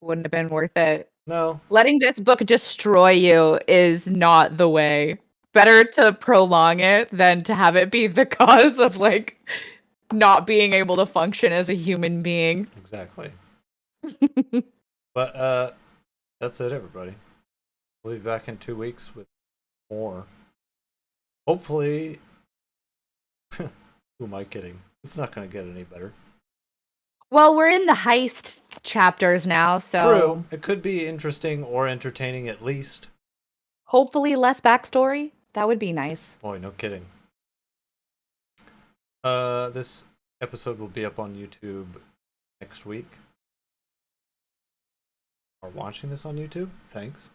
Wouldn't have been worth it. No. Letting this book destroy you is not the way. Better to prolong it than to have it be the cause of like not being able to function as a human being. Exactly. But that's it, everybody. We'll be back in 2 weeks with more. Hopefully. Who am I kidding? It's not going to get any better. Well, we're in the heist chapters now, so True. It could be interesting or entertaining at least. hopefully less backstory. That would be nice. Boy, no kidding. This episode will be up on YouTube next week. Are watching this on YouTube? Thanks.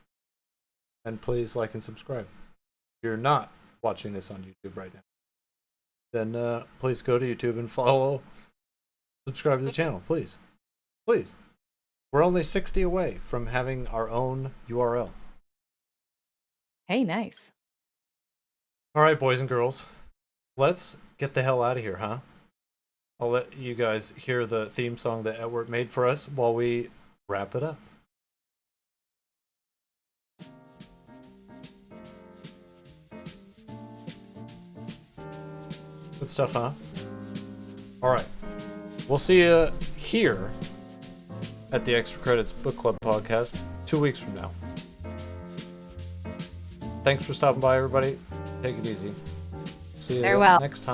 And please like and subscribe. If you're not watching this on YouTube right now, then please go to YouTube and subscribe to the channel, please. Please. We're only 60 away from having our own URL. Hey, nice. All right, boys and girls. Let's get the hell out of here, huh? I'll let you guys hear the theme song that Edward made for us while we wrap it up. Good stuff, huh? All right. We'll see you here at the Extra Credits Book Club podcast 2 weeks from now. Thanks for stopping by, everybody. Take it easy. See you Farewell. next time.